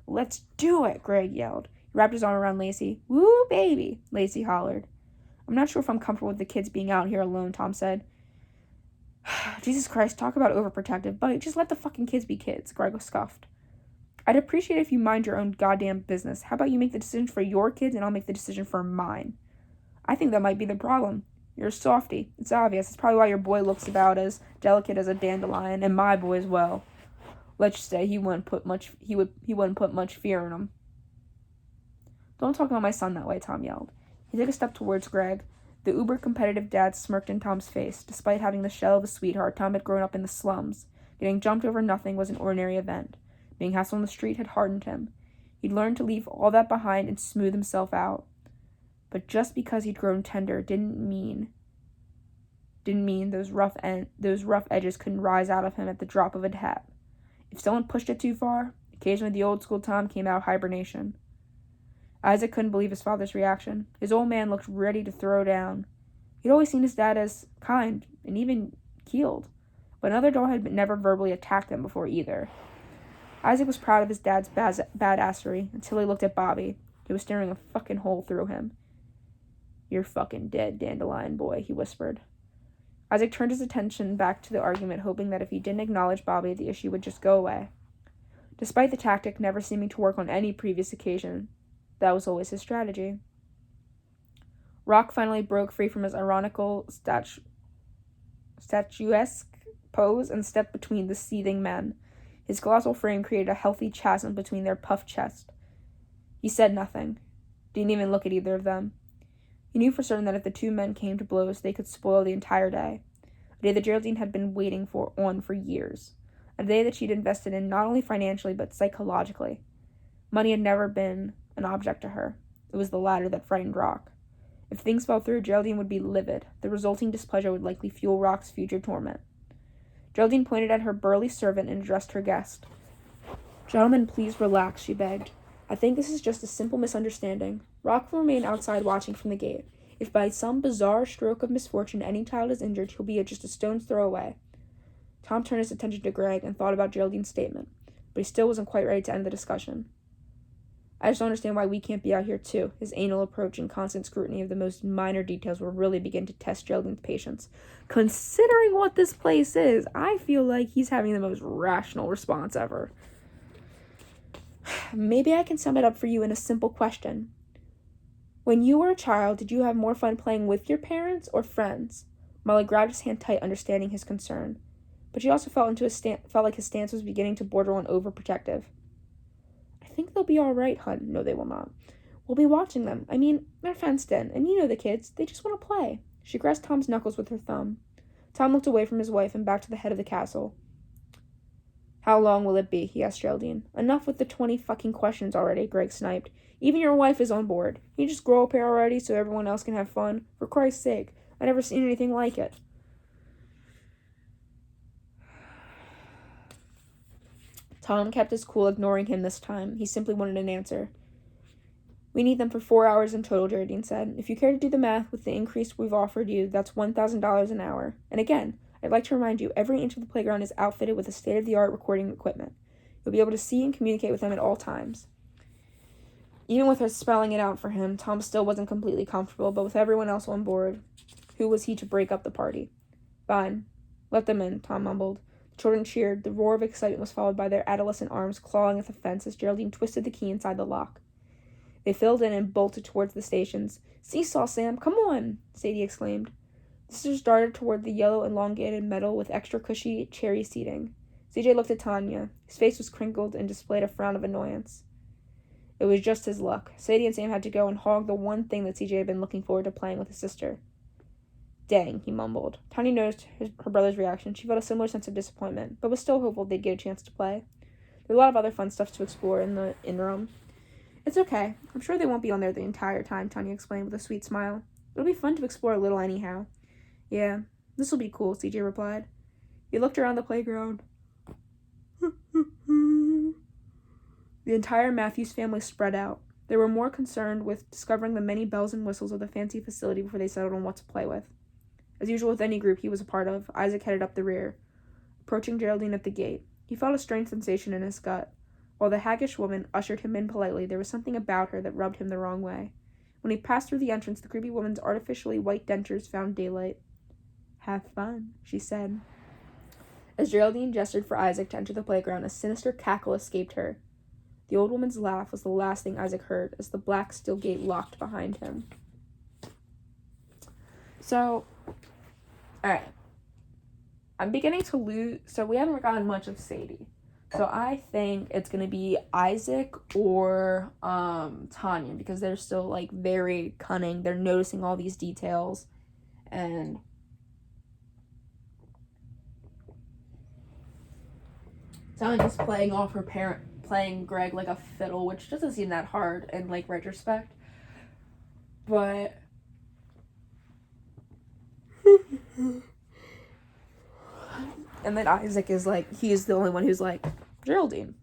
"Let's do it," Greg yelled. He wrapped his arm around Lacey. "Woo, baby," Lacey hollered. "I'm not sure if I'm comfortable with the kids being out here alone," Tom said. "Jesus Christ, talk about overprotective. Buddy, just let the fucking kids be kids," Greg scoffed. "I'd appreciate it if you mind your own goddamn business. How about you make the decision for your kids and I'll make the decision for mine?" "I think that might be the problem. You're a softy. It's obvious. It's probably why your boy looks about as delicate as a dandelion, and my boy as well. Let's just say he wouldn't put much fear in him." "Don't talk about my son that way," Tom yelled. He took a step towards Greg. The uber-competitive dad smirked in Tom's face. Despite having the shell of a sweetheart, Tom had grown up in the slums. Getting jumped over nothing was an ordinary event. Being hassled on the street had hardened him. He'd learned to leave all that behind and smooth himself out. But just because he'd grown tender didn't mean those rough edges couldn't rise out of him at the drop of a hat. If someone pushed it too far, occasionally the old school Tom came out of hibernation. Isaac couldn't believe his father's reaction. His old man looked ready to throw down. He'd always seen his dad as kind and even keeled, but another adult had never verbally attacked him before either. Isaac was proud of his dad's badassery until he looked at Bobby. He was staring a fucking hole through him. "You're fucking dead, dandelion boy," he whispered. Isaac turned his attention back to the argument, hoping that if he didn't acknowledge Bobby, the issue would just go away. Despite the tactic never seeming to work on any previous occasion, that was always his strategy. Rock finally broke free from his ironical, statuesque pose and stepped between the seething men. His colossal frame created a healthy chasm between their puffed chests. He said nothing. Didn't even look at either of them. He knew for certain that if the two men came to blows, they could spoil the entire day. A day that Geraldine had been waiting for years. A day that she'd invested in not only financially, but psychologically. Money had never been an object to her. It was the latter that frightened Rock. If things fell through, Geraldine would be livid. The resulting displeasure would likely fuel Rock's future torment. Geraldine pointed at her burly servant and addressed her guest. "Gentlemen, please relax," she begged. "I think this is just a simple misunderstanding. Rock will remain outside watching from the gate. If by some bizarre stroke of misfortune any child is injured, he'll be just a stone's throw away." Tom turned his attention to Greg and thought about Geraldine's statement. but he still wasn't quite ready to end the discussion. I just don't understand why we can't be out here too. His anal approach and constant scrutiny of the most minor details will really begin to test Geraldine's patience. Considering what this place is, I feel like he's having the most rational response ever. Maybe I can sum it up for you in a simple question. When you were a child, did you have more fun playing with your parents or friends? Molly grabbed his hand tight, understanding his concern. But she also felt like his stance was beginning to border on overprotective. I think they'll be all right, hun. No, they will not. We'll be watching them. I mean, they're fenced in, and you know the kids. They just want to play. She caressed Tom's knuckles with her thumb. Tom looked away from his wife and back to the head of the castle. How long will it be? He asked Geraldine. Enough with the 20 fucking questions already, Greg sniped. Even your wife is on board. Can you just grow up here already so everyone else can have fun? For Christ's sake, I've never seen anything like it. Tom kept his cool, ignoring him this time. He simply wanted an answer. We need them for 4 hours in total, Geraldine said. If you care to do the math with the increase we've offered you, that's $1,000 an hour. And again, I'd like to remind you, every inch of the playground is outfitted with a state-of-the-art recording equipment. You'll be able to see and communicate with them at all times. Even with her spelling it out for him, Tom still wasn't completely comfortable, but with everyone else on board, who was he to break up the party? Fine. Let them in, Tom mumbled. The children cheered. The roar of excitement was followed by their adolescent arms clawing at the fence as Geraldine twisted the key inside the lock. They filled in and bolted towards the stations. Seesaw, Sam, come on, Sadie exclaimed. The sisters darted toward the yellow elongated metal with extra cushy cherry seating. CJ looked at Tanya. His face was crinkled and displayed a frown of annoyance. It was just his luck. Sadie and Sam had to go and hog the one thing that CJ had been looking forward to playing with his sister. Dang, he mumbled. Tanya noticed her brother's reaction. She felt a similar sense of disappointment, but was still hopeful they'd get a chance to play. There were a lot of other fun stuff to explore in the interim. It's okay. I'm sure they won't be on there the entire time, Tanya explained with a sweet smile. It'll be fun to explore a little anyhow. Yeah, this'll be cool, CJ replied. He looked around the playground. The entire Matthews family spread out. They were more concerned with discovering the many bells and whistles of the fancy facility before they settled on what to play with. As usual with any group he was a part of, Isaac headed up the rear, approaching Geraldine at the gate. He felt a strange sensation in his gut. While the haggish woman ushered him in politely, there was something about her that rubbed him the wrong way. When he passed through the entrance, the creepy woman's artificially white dentures found daylight. Have fun, she said. As Geraldine gestured for Isaac to enter the playground, a sinister cackle escaped her. The old woman's laugh was the last thing Isaac heard as the black steel gate locked behind him. So, alright. I'm beginning to lose... So we haven't gotten much of Sadie. So I think it's going to be Isaac or Tanya, because they're still, like, very cunning. They're noticing all these details. And Tanya's playing off her parent, playing Greg like a fiddle, which doesn't seem that hard in, like, retrospect. But and then Isaac is like, he's the only one who's like, Geraldine,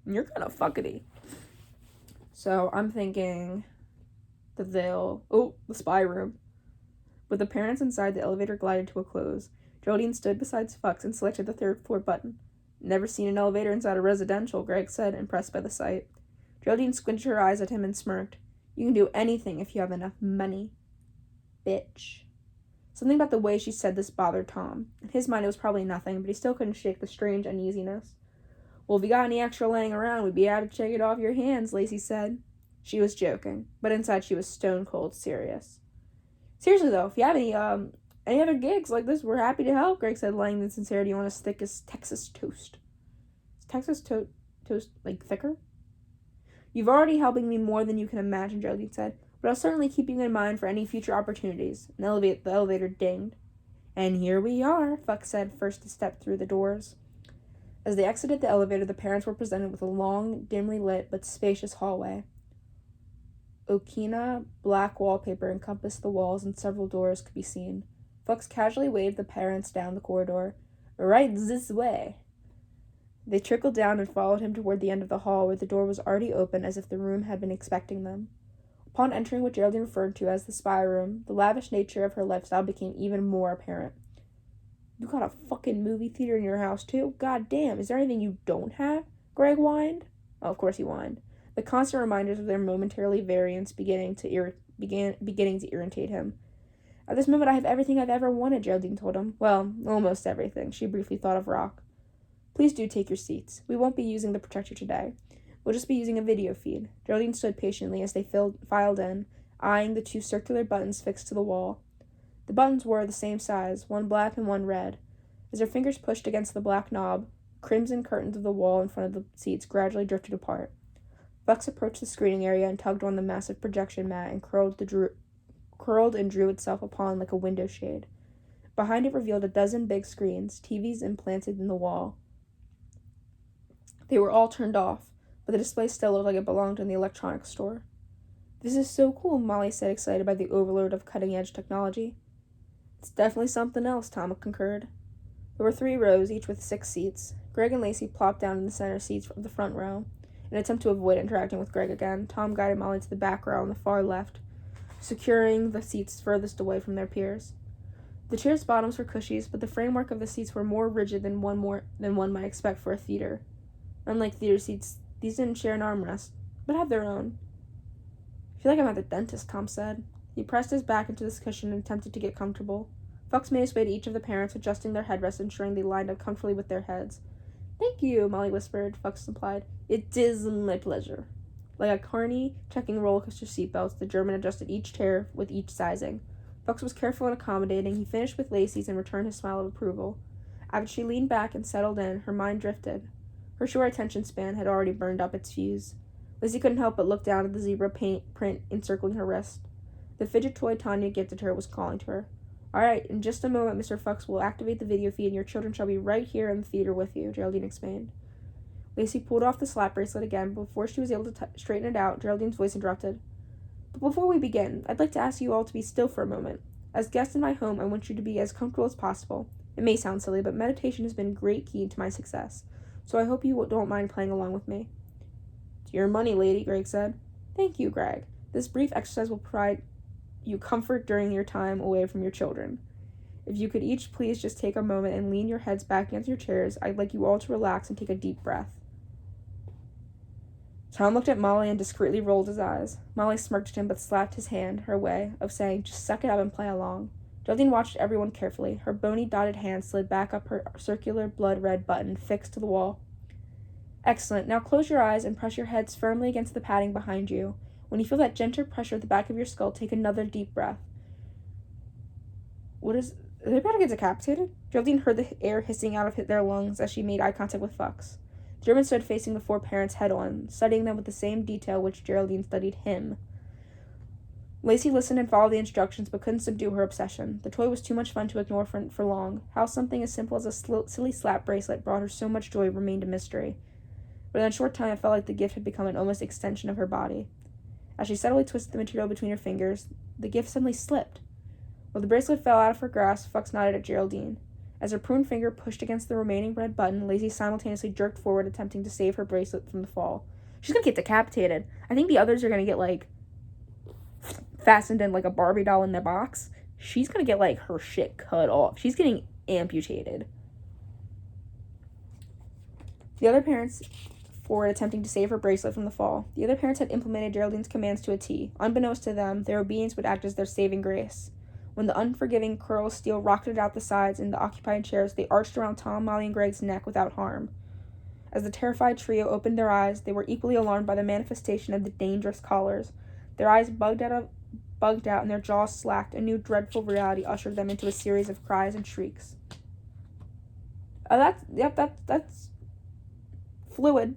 you're kind of fuckity. So I'm thinking that the spy room. With the parents inside, the elevator glided to a close. Geraldine stood beside Fox and selected the third floor button. Never seen an elevator inside a residential, Greg said, impressed by the sight. Geraldine squinted her eyes at him and smirked. You can do anything if you have enough money. Bitch. Something about the way she said this bothered Tom. In his mind, it was probably nothing, but he still couldn't shake the strange uneasiness. Well, if you got any extra laying around, we'd be able to check it off your hands, Lacey said. She was joking, but inside she was stone cold serious. Seriously, though, if you have any other gigs like this, we're happy to help, Greg said, laying the sincerity on as thick as Texas toast. Is Texas toast, like, thicker? You've already helping me more than you can imagine, Geraldine said. But I'll certainly keep you in mind for any future opportunities. The elevator dinged. And here we are, Fuck said, first to step through the doors. As they exited the elevator, the parents were presented with a long, dimly lit, but spacious hallway. Okina black wallpaper encompassed the walls and several doors could be seen. Fuchs casually waved the parents down the corridor. Right this way. They trickled down and followed him toward the end of the hall where the door was already open as if the room had been expecting them. Upon entering what Geraldine referred to as the spy room, the lavish nature of her lifestyle became even more apparent. You got a fucking movie theater in your house, too? God damn, is there anything you don't have? Greg whined. Oh, of course he whined. The constant reminders of their momentarily variance beginning to irritate him. At this moment, I have everything I've ever wanted, Geraldine told him. Well, almost everything. She briefly thought of Rock. Please do take your seats. We won't be using the projector today. We'll just be using a video feed. Geraldine stood patiently as they filed in, eyeing the two circular buttons fixed to the wall. The buttons were the same size, one black and one red. As her fingers pushed against the black knob, crimson curtains of the wall in front of the seats gradually drifted apart. Bucks approached the screening area and tugged on the massive projection mat and curled and drew itself upon like a window shade. Behind it revealed a dozen big screens, TVs implanted in the wall. They were all turned off, but the display still looked like it belonged in the electronics store. This is so cool, Molly said, excited by the overload of cutting-edge technology. It's definitely something else, Tom concurred. There were 3 rows, each with 6 seats. Greg and Lacey plopped down in the center seats of the front row. In an attempt to avoid interacting with Greg again, Tom guided Molly to the back row on the far left, securing the seats furthest away from their peers. The chairs' bottoms were cushies, but the framework of the seats were more rigid than one might expect for a theater. Unlike theater seats, these didn't share an armrest, but had their own. I feel like I'm at the dentist, Tom said. He pressed his back into this cushion and attempted to get comfortable. Fox made his way to each of the parents, adjusting their headrests, ensuring they lined up comfortably with their heads. Thank you, Molly whispered. Fox replied. It is my pleasure. Like a carny checking roller coaster seatbelts, the German adjusted each chair with each sizing. Fox was careful and accommodating. He finished with Lacey's and returned his smile of approval. After she leaned back and settled in, her mind drifted. Her short attention span had already burned up its fuse. Lacey couldn't help but look down at the zebra print encircling her wrist. The fidget toy Tanya gifted her was calling to her. All right, in just a moment, Mr. Fox will activate the video feed and your children shall be right here in the theater with you, Geraldine explained. Lacey pulled off the slap bracelet again, but before she was able to straighten it out, Geraldine's voice interrupted. But before we begin, I'd like to ask you all to be still for a moment. As guests in my home, I want you to be as comfortable as possible. It may sound silly, but meditation has been a great key to my success, so I hope you don't mind playing along with me. It's your money, lady, Greg said. Thank you, Greg. This brief exercise will provide you comfort during your time away from your children. If you could each please just take a moment and lean your heads back against your chairs, I'd like you all to relax and take a deep breath. Tom looked at Molly and discreetly rolled his eyes. Molly smirked at him but slapped his hand her way of saying, just suck it up and play along. Geraldine watched everyone carefully. Her bony dotted hand slid back up her circular blood-red button fixed to the wall. Excellent. Now close your eyes and press your heads firmly against the padding behind you. When you feel that gentle pressure at the back of your skull, take another deep breath. Are they about to get decapitated? Geraldine heard the air hissing out of their lungs as she made eye contact with Fox. The German stood facing the 4 parents head-on, studying them with the same detail which Geraldine studied him. Lacey listened and followed the instructions, but couldn't subdue her obsession. The toy was too much fun to ignore for long. How something as simple as a silly slap bracelet brought her so much joy remained a mystery. But in a short time, it felt like the gift had become an almost extension of her body. As she subtly twisted the material between her fingers, the gift suddenly slipped. While the bracelet fell out of her grasp, Fox nodded at Geraldine. As her pruned finger pushed against the remaining red button, Lacey simultaneously jerked forward, attempting to save her bracelet from the fall. She's gonna get decapitated. I think the others are gonna get, fastened in like a Barbie doll in the box. She's gonna get, her shit cut off. She's getting amputated. The other parents forward attempting to save her bracelet from the fall. The other parents had implemented Geraldine's commands to a T. Unbeknownst to them, their obedience would act as their saving grace. When the unforgiving curl of steel rocketed out the sides in the occupied chairs, they arched around Tom, Molly, and Greg's neck without harm. As the terrified trio opened their eyes, they were equally alarmed by the manifestation of the dangerous collars. Their eyes bugged out and their jaws slacked. A new dreadful reality ushered them into a series of cries and shrieks. That's fluid.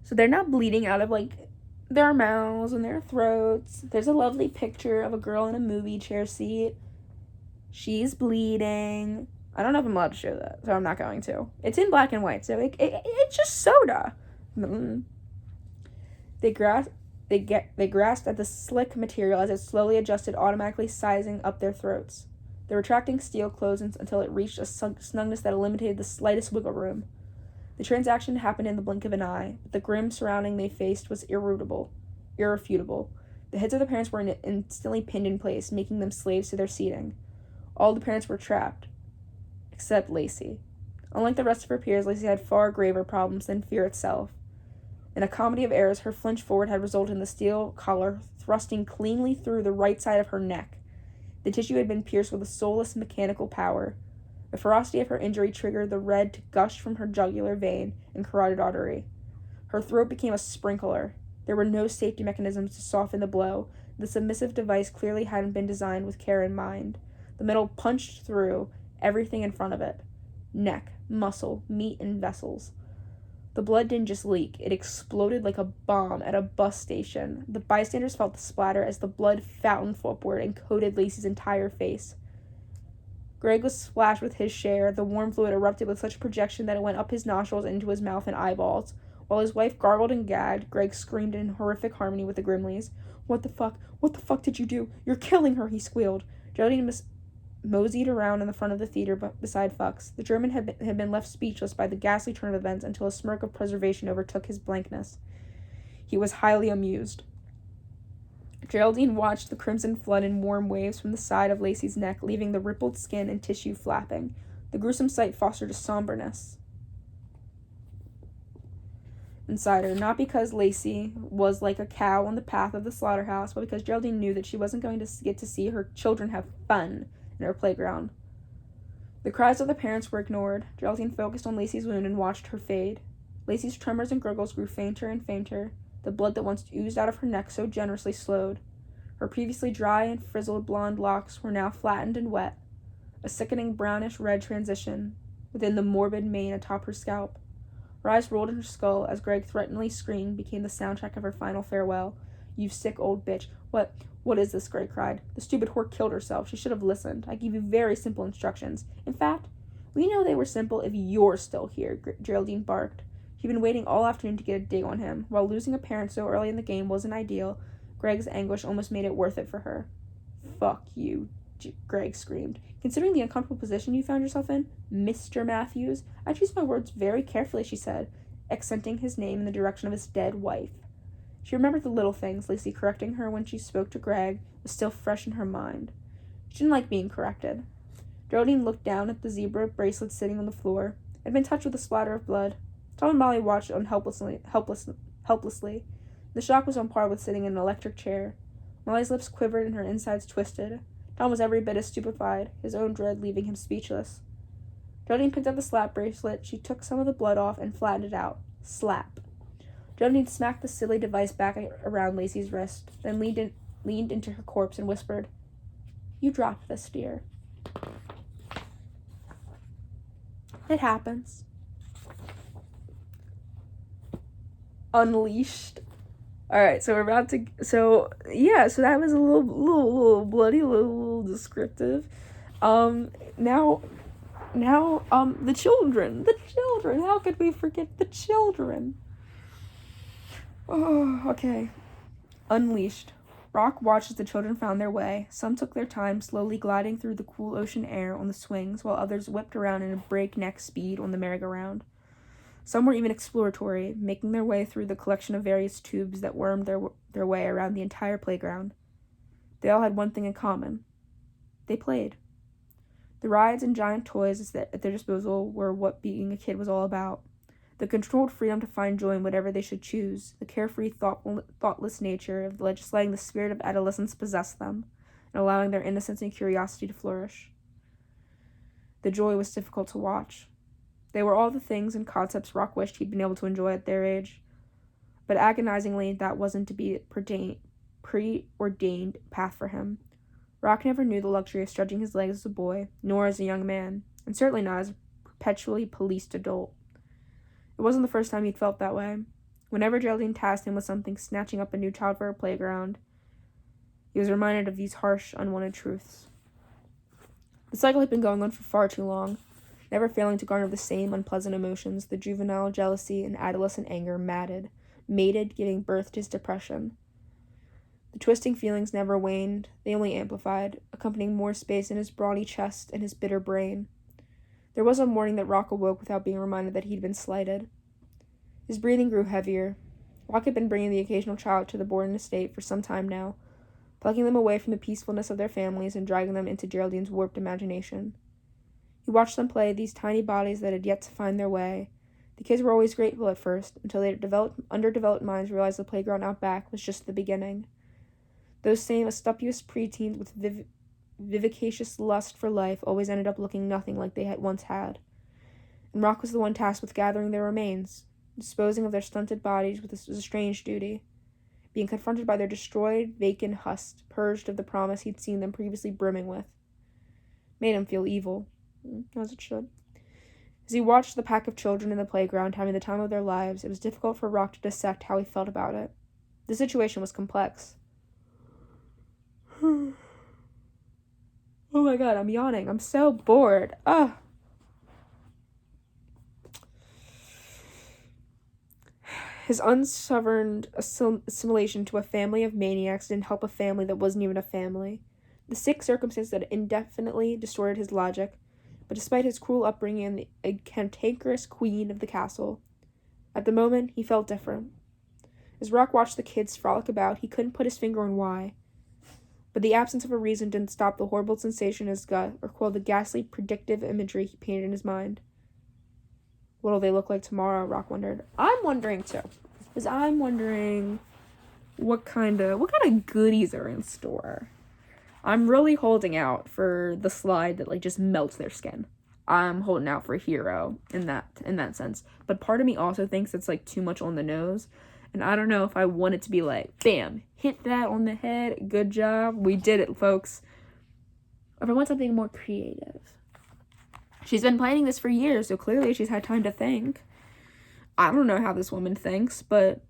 So they're not bleeding out of, their mouths and their throats. There's a lovely picture of a girl in a movie chair seat. She's bleeding. I don't know if I'm allowed to show that, so I'm not going to. It's in black and white, so it's just soda. They grasped at the slick material as it slowly adjusted, automatically sizing up their throats. The retracting steel closed until it reached a snugness that eliminated the slightest wiggle room. The transaction happened in the blink of an eye, but the grim surrounding they faced was irrefutable. The heads of the parents were instantly pinned in place, making them slaves to their seating. All the parents were trapped, except Lacey. Unlike the rest of her peers, Lacey had far graver problems than fear itself. In a comedy of errors, her flinch forward had resulted in the steel collar thrusting cleanly through the right side of her neck. The tissue had been pierced with a soulless mechanical power. The ferocity of her injury triggered the red to gush from her jugular vein and carotid artery. Her throat became a sprinkler. There were no safety mechanisms to soften the blow. The submissive device clearly hadn't been designed with care in mind. The metal punched through everything in front of it. Neck, muscle, meat, and vessels. The blood didn't just leak, it exploded like a bomb at a bus station. The bystanders felt the splatter as the blood fountained upward and coated Lacey's entire face. Greg was splashed with his share. The warm fluid erupted with such projection that it went up his nostrils, into his mouth and eyeballs. While his wife gargled and gagged, Greg screamed in horrific harmony with the Grimleys. What the fuck? What the fuck did you do? You're killing her, he squealed. Geraldine moseyed around in the front of the theater beside Fuchs. The German had been left speechless by the ghastly turn of events until a smirk of preservation overtook his blankness. He was highly amused. Geraldine watched the crimson flood in warm waves from the side of Lacey's neck, leaving the rippled skin and tissue flapping. The gruesome sight fostered a somberness inside her, not because Lacey was like a cow on the path of the slaughterhouse, but because Geraldine knew that she wasn't going to get to see her children have fun in her playground. The cries of the parents were ignored. Geraldine focused on Lacey's wound and watched her fade. Lacey's tremors and gurgles grew fainter and fainter. The blood that once oozed out of her neck so generously slowed. Her previously dry and frizzled blonde locks were now flattened and wet, a sickening brownish-red transition within the morbid mane atop her scalp. Her eyes rolled in her skull as Greg threateningly screamed became the soundtrack of her final farewell. You sick old bitch. What is this? Greg cried. The stupid whore killed herself. She should have listened. I gave you very simple instructions. In fact, we know they were simple if you're still here, Geraldine barked. She'd been waiting all afternoon to get a dig on him. While losing a parent so early in the game wasn't ideal, Greg's anguish almost made it worth it for her. Fuck you, Greg screamed. Considering the uncomfortable position you found yourself in, Mr. Matthews, I choose my words very carefully, she said, accenting his name in the direction of his dead wife. She remembered the little things Lacey correcting her when she spoke to Greg was still fresh in her mind. She didn't like being corrected. Geraldine looked down at the zebra bracelet sitting on the floor. It had been touched with a splatter of blood. Tom and Molly watched on helplessly. The shock was on par with sitting in an electric chair. Molly's lips quivered and her insides twisted. Tom was every bit as stupefied, his own dread leaving him speechless. Geraldine picked up the slap bracelet. She took some of the blood off and flattened it out. Slap. Geraldine smacked the silly device back around Lacey's wrist, then leaned into her corpse and whispered, You dropped this, dear. It happens. Unleashed. Alright, so we're about to, so that was a little bloody, a little descriptive. Now, the children, how could we forget the children? Oh, okay. Unleashed. Rock watched as the children found their way. Some took their time, slowly gliding through the cool ocean air on the swings, while others whipped around in a breakneck speed on the merry-go-round. Some were even exploratory, making their way through the collection of various tubes that wormed their way around the entire playground. They all had one thing in common. They played. The rides and giant toys at their disposal were what being a kid was all about. The controlled freedom to find joy in whatever they should choose, the carefree, thoughtless nature of just letting the spirit of adolescence possess them, and allowing their innocence and curiosity to flourish. The joy was difficult to watch. They were all the things and concepts Rock wished he'd been able to enjoy at their age. But agonizingly, that wasn't to be a preordained path for him. Rock never knew the luxury of stretching his legs as a boy, nor as a young man, and certainly not as a perpetually policed adult. It wasn't the first time he'd felt that way. Whenever Geraldine tasked him with something, snatching up a new child for her playground, he was reminded of these harsh, unwanted truths. The cycle had been going on for far too long, never failing to garner the same unpleasant emotions. The juvenile jealousy and adolescent anger mated, giving birth to his depression. The twisting feelings never waned, they only amplified, accompanying more space in his brawny chest and his bitter brain. There was a morning that Rock awoke without being reminded that he'd been slighted. His breathing grew heavier. Rock had been bringing the occasional child to the boarding estate for some time now, plucking them away from the peacefulness of their families and dragging them into Geraldine's warped imagination. He watched them play, these tiny bodies that had yet to find their way. The kids were always grateful at first, until their underdeveloped minds realized the playground out back was just the beginning. Those same astupious preteens with vivacious lust for life always ended up looking nothing like they had once had. And Rock was the one tasked with gathering their remains. Disposing of their stunted bodies was a strange duty. Being confronted by their destroyed, vacant husks, purged of the promise he'd seen them previously brimming with, made him feel evil, as it should. As he watched the pack of children in the playground having the time of their lives, it was difficult for Rock to dissect how he felt about it. The situation was complex. Oh my god, I'm yawning. I'm so bored. Ugh. His unsovereign assimilation to a family of maniacs didn't help a family that wasn't even a family. The sick circumstance had indefinitely distorted his logic, but despite his cruel upbringing and a cantankerous queen of the castle, at the moment he felt different. As Rock watched the kids frolic about, he couldn't put his finger on why. But the absence of a reason didn't stop the horrible sensation in his gut or quell the ghastly predictive imagery he painted in his mind. What'll they look like tomorrow? Rock wondered. I'm wondering too, because I'm wondering what kind of goodies are in store. I'm really holding out for the slide that just melts their skin. I'm holding out for Hero in that sense, but part of me also thinks it's too much on the nose, and I don't know if I want it to be bam, hit that on the head, good job, we did it, folks. Or if I want something more creative. She's been planning this for years, so clearly she's had time to think. I don't know how this woman thinks, but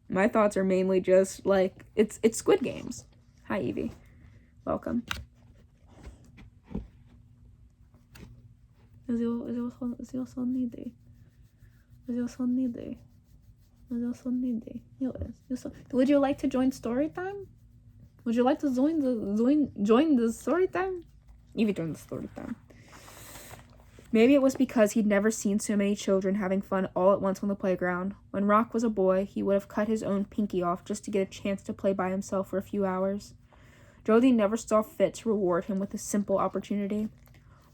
my thoughts are mainly just it's Squid Games. Hi, Evie. Welcome. Would you like to join story time? Would you like to join the story time? Evie joined the story time. Maybe it was because he'd never seen so many children having fun all at once on the playground. When Rock was a boy, he would have cut his own pinky off just to get a chance to play by himself for a few hours. Geraldine never saw fit to reward him with a simple opportunity.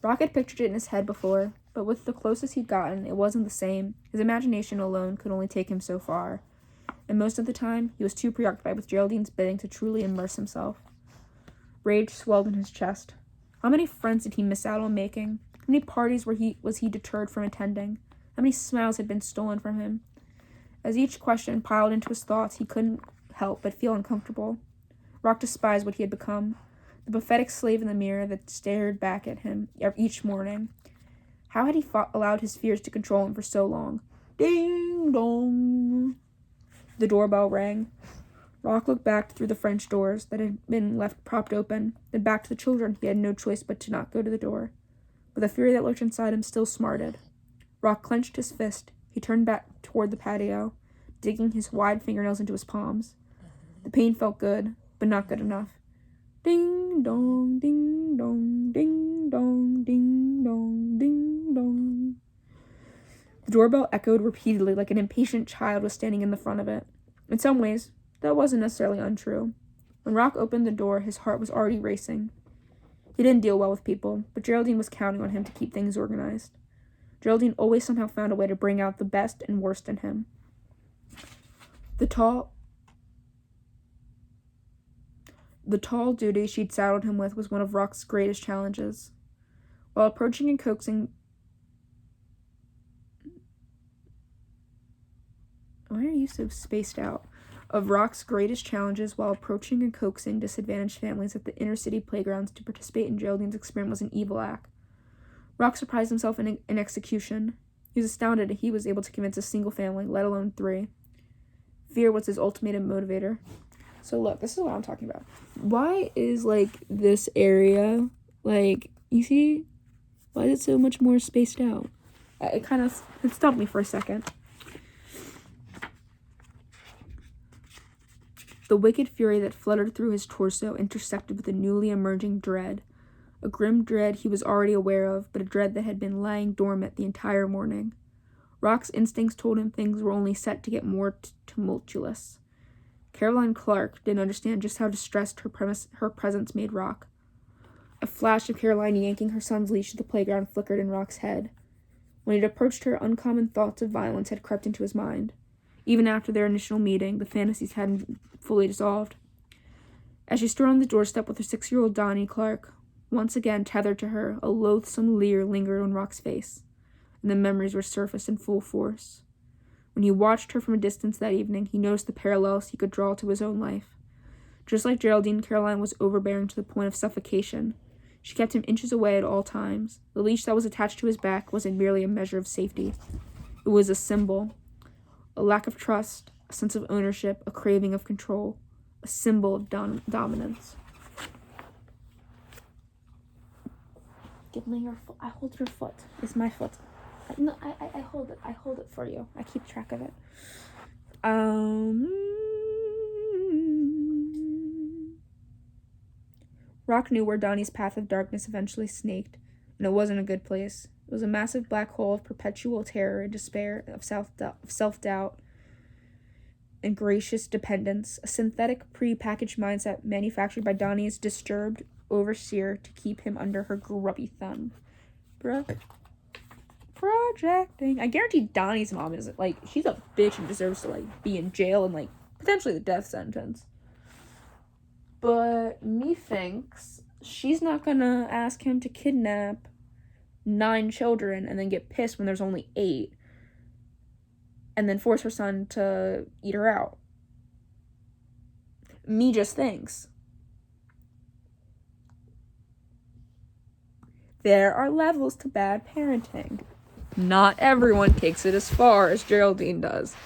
Rock had pictured it in his head before, but with the closest he'd gotten, it wasn't the same. His imagination alone could only take him so far, and most of the time, he was too preoccupied with Geraldine's bidding to truly immerse himself. Rage swelled in his chest. How many friends did he miss out on making? How many parties was he deterred from attending? How many smiles had been stolen from him? As each question piled into his thoughts, he couldn't help but feel uncomfortable. Rock despised what he had become, the pathetic slave in the mirror that stared back at him each morning. How had he allowed his fears to control him for so long? Ding dong! The doorbell rang. Rock looked back through the French doors that had been left propped open, then back to the children. He had no choice but to not go to the door. But the fury that lurked inside him still smarted. Rock clenched his fist. He turned back toward the patio, digging his wide fingernails into his palms. The pain felt good, but not good enough. Ding dong, ding dong, ding dong, ding dong, ding dong. The doorbell echoed repeatedly like an impatient child was standing in the front of it. In some ways, that wasn't necessarily untrue. When Rock opened the door, his heart was already racing. He didn't deal well with people, but Geraldine was counting on him to keep things organized. Geraldine always somehow found a way to bring out the best and worst in him. The tall duty she'd saddled him with was one of Rock's greatest challenges. While approaching and coaxing... Why are you so spaced out? Of Rock's greatest challenges while approaching and coaxing disadvantaged families at the inner-city playgrounds to participate in Geraldine's experiment was an evil act. Rock surprised himself in execution. He was astounded that he was able to convince a single family, let alone 3. Fear was his ultimate motivator. So look, this is what I'm talking about. Why is, this area, you see? Why is it so much more spaced out? It stumped me for a second. The wicked fury that fluttered through his torso intersected with a newly emerging dread. A grim dread he was already aware of, but a dread that had been lying dormant the entire morning. Rock's instincts told him things were only set to get more tumultuous. Caroline Clark didn't understand just how distressed her presence made Rock. A flash of Caroline yanking her son's leash at the playground flickered in Rock's head. When he'd approached her, uncommon thoughts of violence had crept into his mind. Even after their initial meeting, the fantasies hadn't fully dissolved. As she stood on the doorstep with her 6-year-old Donnie Clark, once again tethered to her, a loathsome leer lingered on Rock's face, and the memories resurfaced in full force. When he watched her from a distance that evening, he noticed the parallels he could draw to his own life. Just like Geraldine, Caroline was overbearing to the point of suffocation. She kept him inches away at all times. The leash that was attached to his back wasn't merely a measure of safety. It was a symbol. A lack of trust, a sense of ownership, a craving of control. A symbol of dominance. Give me your foot. I hold your foot. It's my foot. No, I hold it. I hold it for you. I keep track of it. Rock knew where Donnie's path of darkness eventually snaked, and it wasn't a good place. It was a massive black hole of perpetual terror and despair, of self-doubt and gracious dependence, a synthetic pre-packaged mindset manufactured by Donnie's disturbed overseer to keep him under her grubby thumb. Projecting. I guarantee Donnie's mom is, like, she's a bitch and deserves to, like, be in jail and, like, potentially the death sentence. But methinks she's not gonna ask him to kidnap 9 children and then get pissed when there's only 8 and then force her son to eat her out. Me just thinks. There are levels to bad parenting. Not everyone takes it as far as Geraldine does.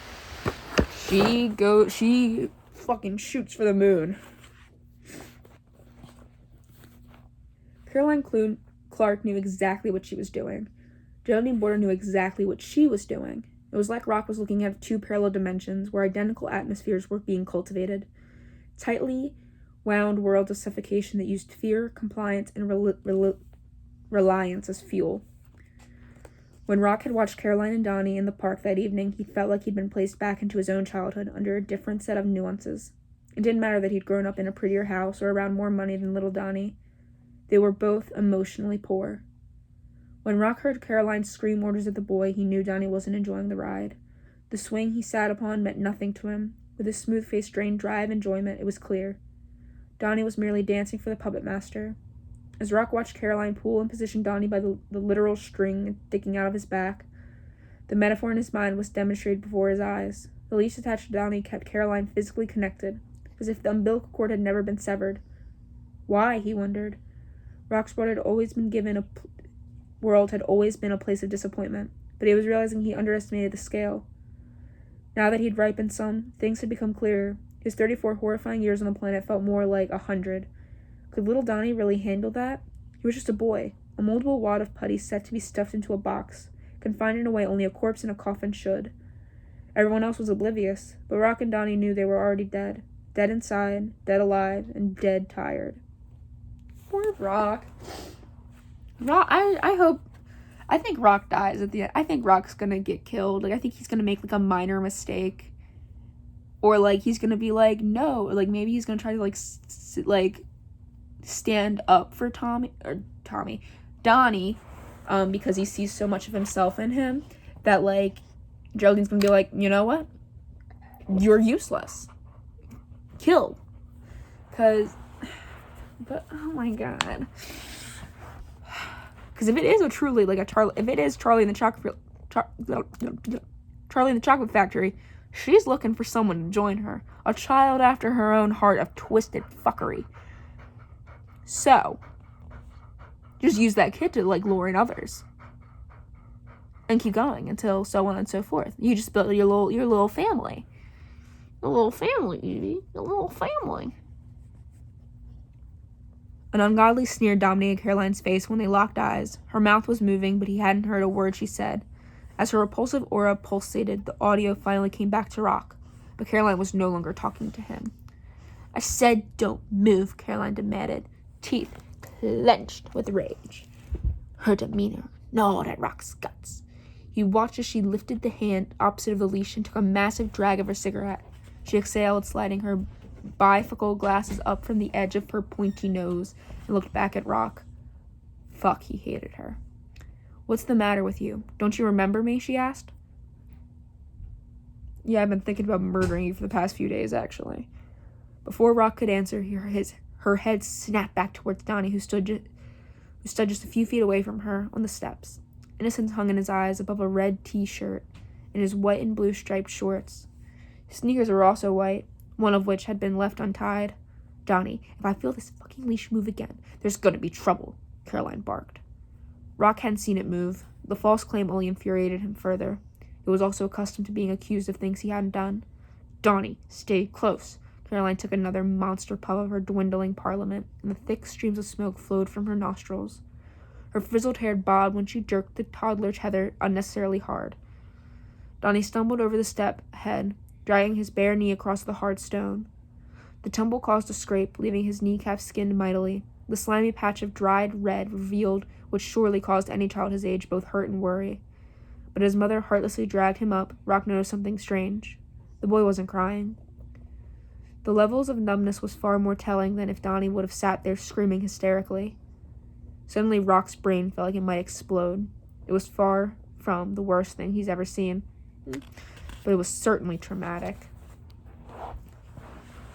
She fucking shoots for the moon. Caroline Clark knew exactly what she was doing. Geraldine Border knew exactly what she was doing. It was like Rock was looking at 2 parallel dimensions where identical atmospheres were being cultivated. Tightly wound worlds of suffocation that used fear, compliance, and reliance as fuel. When Rock had watched Caroline and Donnie in the park that evening, he felt like he'd been placed back into his own childhood under a different set of nuances. It didn't matter that he'd grown up in a prettier house or around more money than little Donnie. They were both emotionally poor. When Rock heard Caroline scream orders at the boy, he knew Donnie wasn't enjoying the ride. The swing he sat upon meant nothing to him. With his smooth face drained dry of enjoyment, it was clear. Donnie was merely dancing for the puppet master. As Rock watched Caroline pull and position Donnie by the literal string sticking out of his back, the metaphor in his mind was demonstrated before his eyes. The leash attached to Donnie kept Caroline physically connected, as if the umbilical cord had never been severed. Why, he wondered. Rock's world had always been a place of disappointment, but he was realizing he underestimated the scale. Now that he'd ripened some, things had become clearer. His 34 horrifying years on the planet felt more like 100. Could little Donnie really handle that? He was just a boy, a moldable wad of putty set to be stuffed into a box, confined in a way only a corpse in a coffin should. Everyone else was oblivious, but Rock and Donnie knew they were already dead. Dead inside, dead alive, and dead tired. Poor Rock. I think Rock dies at the end. I think Rock's gonna get killed. Like, I think he's gonna make, like, a minor mistake. Or, like, he's gonna be like, no. Or, like, maybe he's gonna try to, stand up for Donnie, because he sees so much of himself in him that, like, Geraldine's gonna be like, you know what? You're useless. Kill. But, oh my god. Because if it is Charlie in the Chocolate Factory, she's looking for someone to join her. A child after her own heart of twisted fuckery. So, just use that kid to, like, lure in others. And keep going until so on and so forth. You just built your little family. A little family, Evie. A little family. An ungodly sneer dominated Caroline's face when they locked eyes. Her mouth was moving, but he hadn't heard a word she said. As her repulsive aura pulsated, the audio finally came back to Rock, but Caroline was no longer talking to him. I said don't move, Caroline demanded, teeth clenched with rage. Her demeanor gnawed at Rock's guts. He watched as she lifted the hand opposite of the leash and took a massive drag of her cigarette. She exhaled, sliding her bifocal glasses up from the edge of her pointy nose, and looked back at Rock. Fuck, he hated her. What's the matter with you? Don't you remember me? She asked. Yeah, I've been thinking about murdering you for the past few days, actually. Before Rock could answer, her head snapped back towards Donnie, who stood just a few feet away from her on the steps. Innocence hung in his eyes above a red t-shirt and his white and blue striped shorts. His sneakers were also white, one of which had been left untied. Donnie, if I feel this fucking leash move again, there's gonna be trouble, Caroline barked. Rock hadn't seen it move. The false claim only infuriated him further. He was also accustomed to being accused of things he hadn't done. Donnie, stay close. Caroline took another monster puff of her dwindling parliament, and the thick streams of smoke flowed from her nostrils. Her frizzled hair bobbed when she jerked the toddler tether unnecessarily hard. Donnie stumbled over the step ahead, dragging his bare knee across the hard stone. The tumble caused a scrape, leaving his kneecap skinned mightily. The slimy patch of dried red revealed what surely caused any child his age both hurt and worry. But as mother heartlessly dragged him up, Rock noticed something strange. The boy wasn't crying. The levels of numbness was far more telling than if Donnie would have sat there screaming hysterically. Suddenly, Rock's brain felt like it might explode. It was far from the worst thing he's ever seen, but it was certainly traumatic.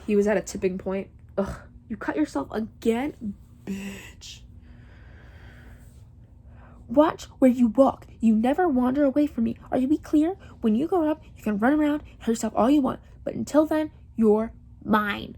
He was at a tipping point. Ugh, you cut yourself again? Bitch. Watch where you walk. You never wander away from me. Are we clear? When you grow up, you can run around and hurt yourself all you want, but until then, you're mine.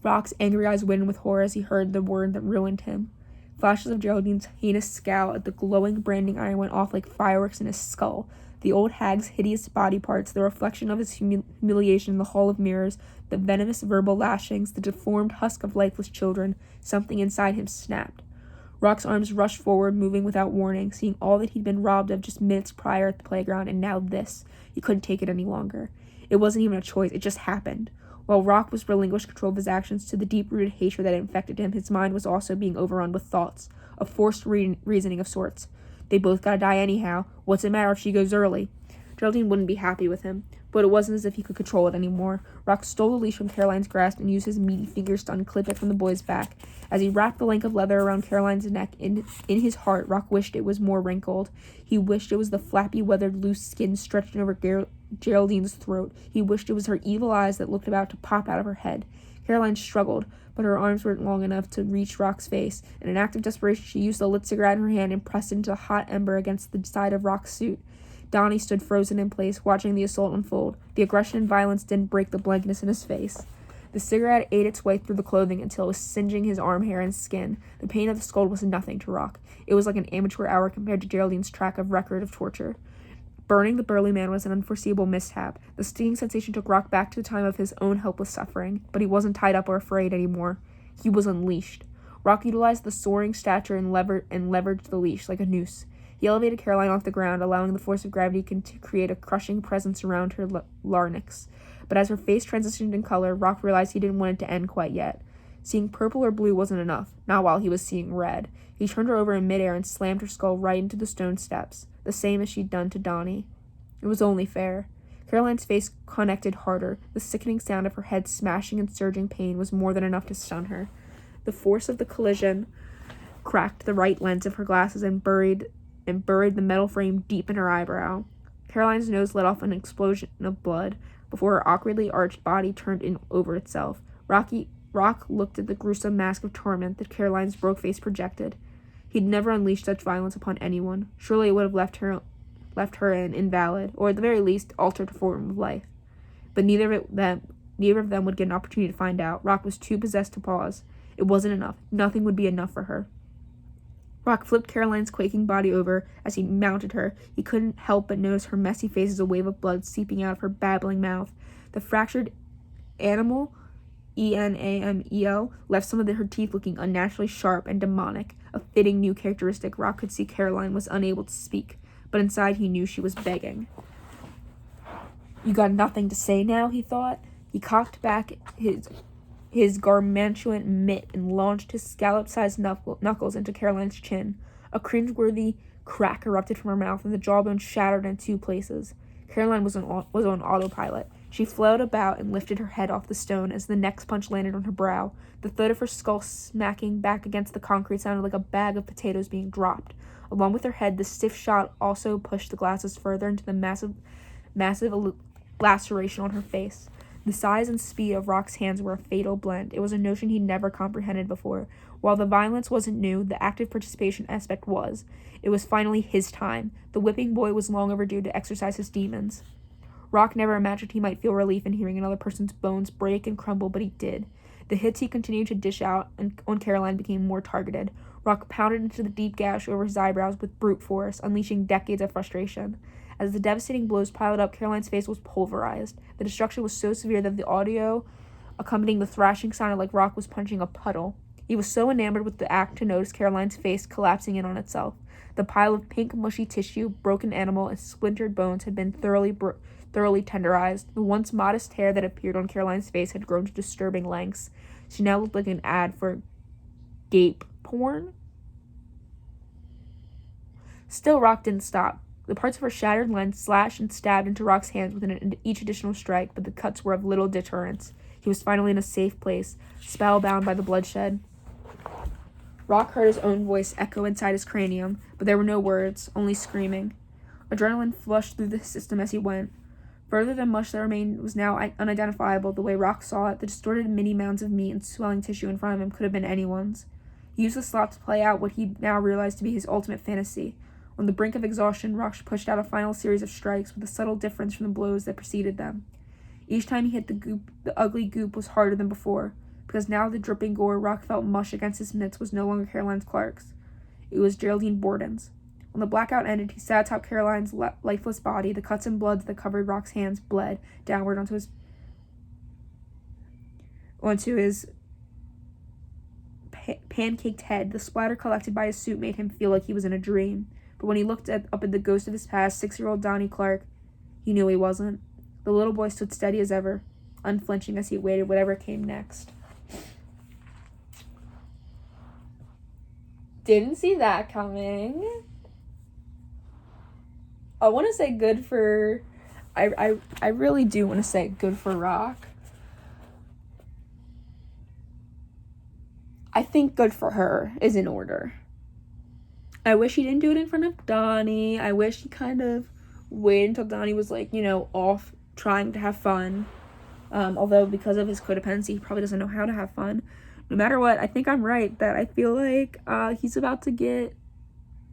Rock's angry eyes widened with horror as he heard the word that ruined him. Flashes of Geraldine's heinous scowl at the glowing branding iron went off like fireworks in his skull. The old hag's hideous body parts, the reflection of his humiliation in the hall of mirrors, the venomous verbal lashings, the deformed husk of lifeless children, something inside him snapped. Rock's arms rushed forward, moving without warning, seeing all that he'd been robbed of just minutes prior at the playground, and now this. He couldn't take it any longer. It wasn't even a choice, it just happened. While Rock was relinquished control of his actions to the deep-rooted hatred that infected him, his mind was also being overrun with thoughts, a forced reasoning of sorts. They both gotta die anyhow. What's it matter if she goes early? Geraldine wouldn't be happy with him, but it wasn't as if he could control it anymore. Rock stole the leash from Caroline's grasp and used his meaty fingers to unclip it from the boy's back. As he wrapped the length of leather around Caroline's neck, in his heart, Rock wished it was more wrinkled. He wished it was the flappy, weathered, loose skin stretching over Geraldine's throat. He wished it was her evil eyes that looked about to pop out of her head. Caroline struggled, but her arms weren't long enough to reach Rock's face. In an act of desperation, she used the lit cigarette in her hand and pressed it into a hot ember against the side of Rock's suit. Donnie stood frozen in place, watching the assault unfold. The aggression and violence didn't break the blankness in his face. The cigarette ate its way through the clothing until it was singeing his arm hair and skin. The pain of the scald was nothing to Rock. It was like an amateur hour compared to Geraldine's record of torture. Burning the burly man was an unforeseeable mishap. The stinging sensation took Rock back to the time of his own helpless suffering, but he wasn't tied up or afraid anymore. He was unleashed. Rock utilized the soaring stature and leveraged the leash like a noose. He elevated Caroline off the ground, allowing the force of gravity to create a crushing presence around her larynx. But as her face transitioned in color, Rock realized he didn't want it to end quite yet. Seeing purple or blue wasn't enough, not while he was seeing red. He turned her over in midair and slammed her skull right into the stone steps, the same as she'd done to Donnie. It was only fair. Caroline's face connected harder. The sickening sound of her head smashing and surging pain was more than enough to stun her. The force of the collision cracked the right lens of her glasses and buried the metal frame deep in her eyebrow. Caroline's nose let off an explosion of blood before her awkwardly arched body turned in over itself. Rock looked at the gruesome mask of torment that Caroline's broke face projected. He'd never unleashed such violence upon anyone. Surely it would have left her an invalid, or at the very least, altered form of life. But neither of them would get an opportunity to find out. Rock was too possessed to pause. It wasn't enough. Nothing would be enough for her. Rock flipped Caroline's quaking body over as he mounted her. He couldn't help but notice her messy face as a wave of blood seeping out of her babbling mouth. The fractured animal, enamel, left some of her teeth looking unnaturally sharp and demonic, a fitting new characteristic. Rock could see Caroline was unable to speak, but inside he knew she was begging. You got nothing to say now, he thought. He cocked back his gargantuan mitt and launched his scallop-sized knuckles into Caroline's chin. A cringeworthy crack erupted from her mouth, and the jawbone shattered in two places. Caroline was on autopilot. She flailed about and lifted her head off the stone as the next punch landed on her brow. The thud of her skull smacking back against the concrete sounded like a bag of potatoes being dropped. Along with her head, the stiff shot also pushed the glasses further into the massive laceration on her face. The size and speed of Rock's hands were a fatal blend. It was a notion he'd never comprehended before. While the violence wasn't new, the active participation aspect was. It was finally his time. The whipping boy was long overdue to exercise his demons. Rock never imagined he might feel relief in hearing another person's bones break and crumble, but he did. The hits he continued to dish out on Caroline became more targeted. Rock pounded into the deep gash over his eyebrows with brute force, unleashing decades of frustration. As the devastating blows piled up, Caroline's face was pulverized. The destruction was so severe that the audio accompanying the thrashing sounded like Rock was punching a puddle. He was so enamored with the act to notice Caroline's face collapsing in on itself. The pile of pink, mushy tissue, broken animal, and splintered bones had been thoroughly tenderized. The once modest hair that appeared on Caroline's face had grown to disturbing lengths. She now looked like an ad for gape porn. Still, Rock didn't stop. The parts of her shattered lens slashed and stabbed into Rock's hands with each additional strike, but the cuts were of little deterrence. He was finally in a safe place, spellbound by the bloodshed. Rock heard his own voice echo inside his cranium, but there were no words, only screaming. Adrenaline flushed through the system as he went. Further than mush that remained was now unidentifiable. The way Rock saw it, the distorted mini mounds of meat and swelling tissue in front of him could have been anyone's. He used the slot to play out what he now realized to be his ultimate fantasy. On the brink of exhaustion, Rock pushed out a final series of strikes with a subtle difference from the blows that preceded them. Each time he hit the goop, the ugly goop was harder than before, because now the dripping gore Rock felt mush against his mitts was no longer Caroline Clark's. It was Geraldine Borden's. When the blackout ended, he sat atop Caroline's lifeless body. The cuts and bloods that covered Rock's hands bled downward onto his pancaked head. The splatter collected by his suit made him feel like he was in a dream. But when he looked up at the ghost of his past, 6-year-old Donnie Clark, he knew he wasn't. The little boy stood steady as ever, unflinching as he awaited whatever came next. Didn't see that coming. I want to say good for... I really do want to say good for Rock. I think good for her is in order. I wish he didn't do it in front of Donnie. I wish he kind of waited until Donnie was, off trying to have fun. Although because of his codependency, he probably doesn't know how to have fun. No matter what, I think I'm right that I feel like he's about to get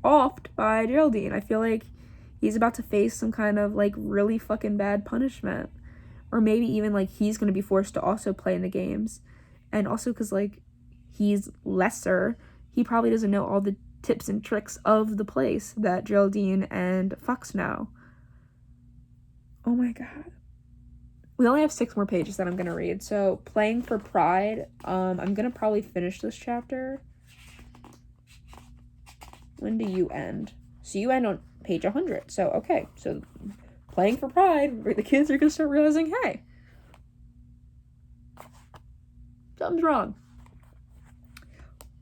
offed by Geraldine. I feel like he's about to face some kind of, really fucking bad punishment. Or maybe even, he's going to be forced to also play in the games. And also because, he's lesser, he probably doesn't know all the tips and tricks of the place that Geraldine and Fox know. Oh my god. We only have 6 more pages that I'm going to read. So, Playing for Pride, I'm going to probably finish this chapter. When do you end? So you end on page 100. So, okay. So, Playing for Pride, the kids are going to start realizing, hey, something's wrong.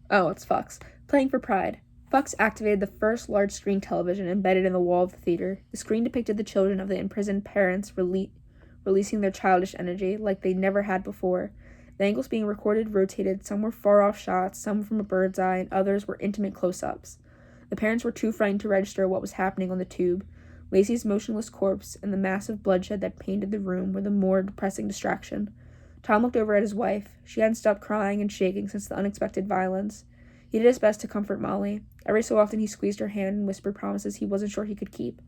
Oh, it's Fox. Playing for Pride. Fox activated the first large-screen television embedded in the wall of the theater. The screen depicted the children of the imprisoned parents releasing their childish energy like they never had before. The angles being recorded rotated. Some were far-off shots, some from a bird's eye, and others were intimate close-ups. The parents were too frightened to register what was happening on the tube. Lacey's motionless corpse and the massive bloodshed that painted the room were the more depressing distraction. Tom looked over at his wife. She hadn't stopped crying and shaking since the unexpected violence. He did his best to comfort Molly. Every so often he squeezed her hand and whispered promises he wasn't sure he could keep.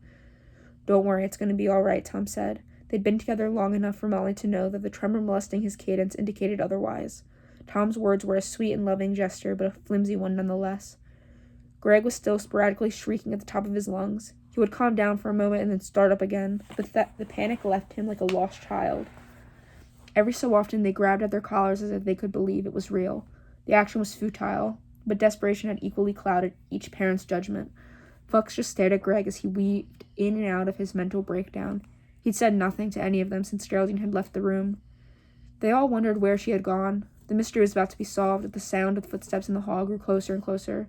"Don't worry, it's going to be all right," Tom said. They'd been together long enough for Molly to know that the tremor molesting his cadence indicated otherwise. Tom's words were a sweet and loving gesture, but a flimsy one nonetheless. Greg was still sporadically shrieking at the top of his lungs. He would calm down for a moment and then start up again, but the panic left him like a lost child. Every so often they grabbed at their collars as if they could believe it was real. The action was futile, but desperation had equally clouded each parent's judgment. Fox just stared at Greg as he weaved in and out of his mental breakdown. He'd said nothing to any of them since Geraldine had left the room. They all wondered where she had gone. The mystery was about to be solved as the sound of footsteps in the hall grew closer and closer.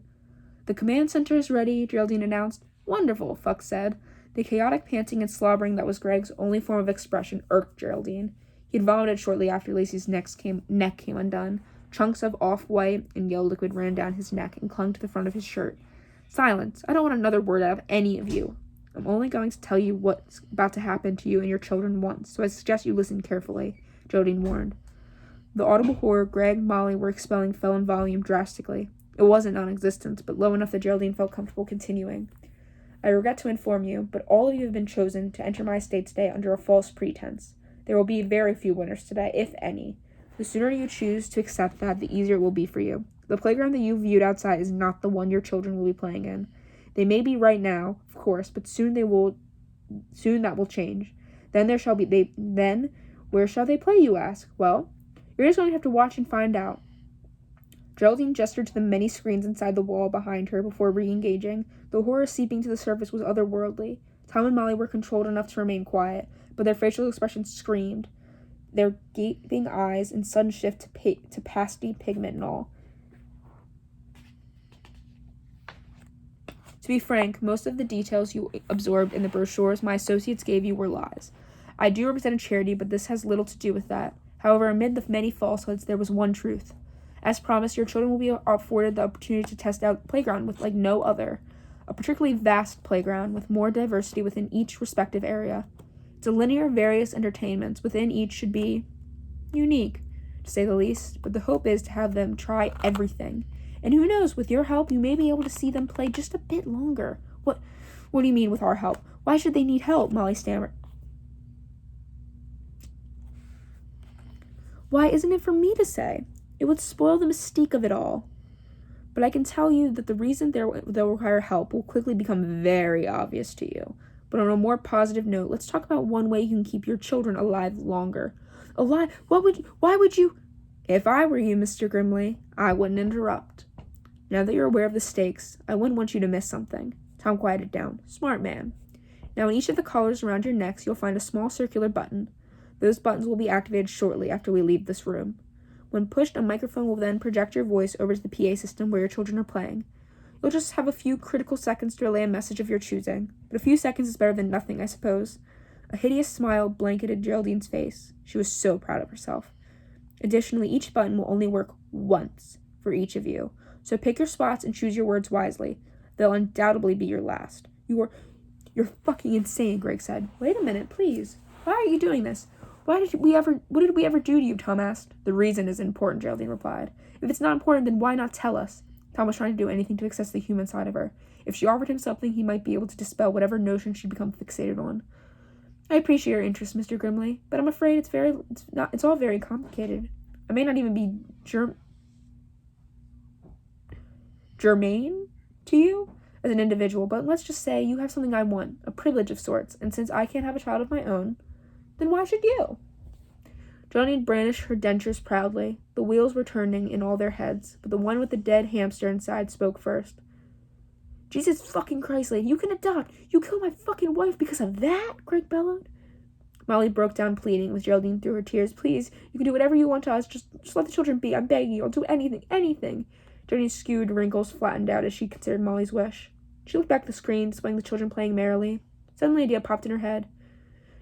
"The command center is ready," Geraldine announced. "Wonderful," Fox said. The chaotic panting and slobbering that was Greg's only form of expression irked Geraldine. He had vomited shortly after Lacey's neck came undone. Chunks of off-white and yellow liquid ran down his neck and clung to the front of his shirt. Silence. I don't want another word out of any of you. I'm only going to tell you what's about to happen to you and your children once, so I suggest you listen carefully, Geraldine warned. The audible horror Greg and Molly were expelling fell in volume drastically. It wasn't non-existent, but low enough that Geraldine felt comfortable continuing. I regret to inform you, but all of you have been chosen to enter my estate today under a false pretense. There will be very few winners today, if any. The sooner you choose to accept that, the easier it will be for you. The playground that you viewed outside is not the one your children will be playing in. They may be right now, of course, but soon that will change. Then where shall they play, you ask? Well, you're just going to have to watch and find out. Geraldine gestured to the many screens inside the wall behind her before re-engaging. The horror seeping to the surface was otherworldly. Tom and Molly were controlled enough to remain quiet, but their facial expressions screamed. Their gaping eyes in sudden shift to pasty pigment and all. To be frank, most of the details you absorbed in the brochures my associates gave you were lies. I do represent a charity, but this has little to do with that. However, amid the many falsehoods, there was one truth. As promised, your children will be afforded the opportunity to test out the playground with like no other. A particularly vast playground with more diversity within each respective area. It's a linear of various entertainments. Within each should be unique, to say the least, but the hope is to have them try everything. And who knows, with your help, you may be able to see them play just a bit longer. What do you mean with our help? Why should they need help? Molly stammered. Why isn't it for me to say? It would spoil the mystique of it all. But I can tell you that the reason they'll require help will quickly become very obvious to you. But on a more positive note, let's talk about one way you can keep your children alive longer. Alive? Why would you? If I were you, Mr. Grimley, I wouldn't interrupt. Now that you're aware of the stakes, I wouldn't want you to miss something. Tom quieted down. Smart man. Now in each of the collars around your necks, you'll find a small circular button. Those buttons will be activated shortly after we leave this room. When pushed, a microphone will then project your voice over to the PA system where your children are playing. You'll just have a few critical seconds to relay a message of your choosing, but a few seconds is better than nothing, I suppose. A hideous smile blanketed Geraldine's face. She was so proud of herself. Additionally, each button will only work once for each of you, so pick your spots and choose your words wisely. They'll undoubtedly be your last. You're fucking insane, Greg said. Wait a minute, please. Why are you doing this? What did we ever do to you? Tom asked. The reason is important, Geraldine replied. If it's not important, then why not tell us? Tom was trying to do anything to access the human side of her. If she offered him something, he might be able to dispel whatever notion she'd become fixated on. I appreciate your interest, Mr. Grimley, but I'm afraid it's all very complicated. I may not even be germane to you as an individual, but let's just say you have something I want, a privilege of sorts, and since I can't have a child of my own, then why should you? Geraldine brandished her dentures proudly. The wheels were turning in all their heads, but the one with the dead hamster inside spoke first. Jesus fucking Christ, lady, you can adopt. You killed my fucking wife because of that? Greg bellowed. Molly broke down pleading with Geraldine through her tears. Please, you can do whatever you want to us. Just let the children be. I'm begging you. I'll do anything. Geraldine's skewed wrinkles flattened out as she considered Molly's wish. She looked back at the screen, displaying the children playing merrily. Suddenly, an idea popped in her head.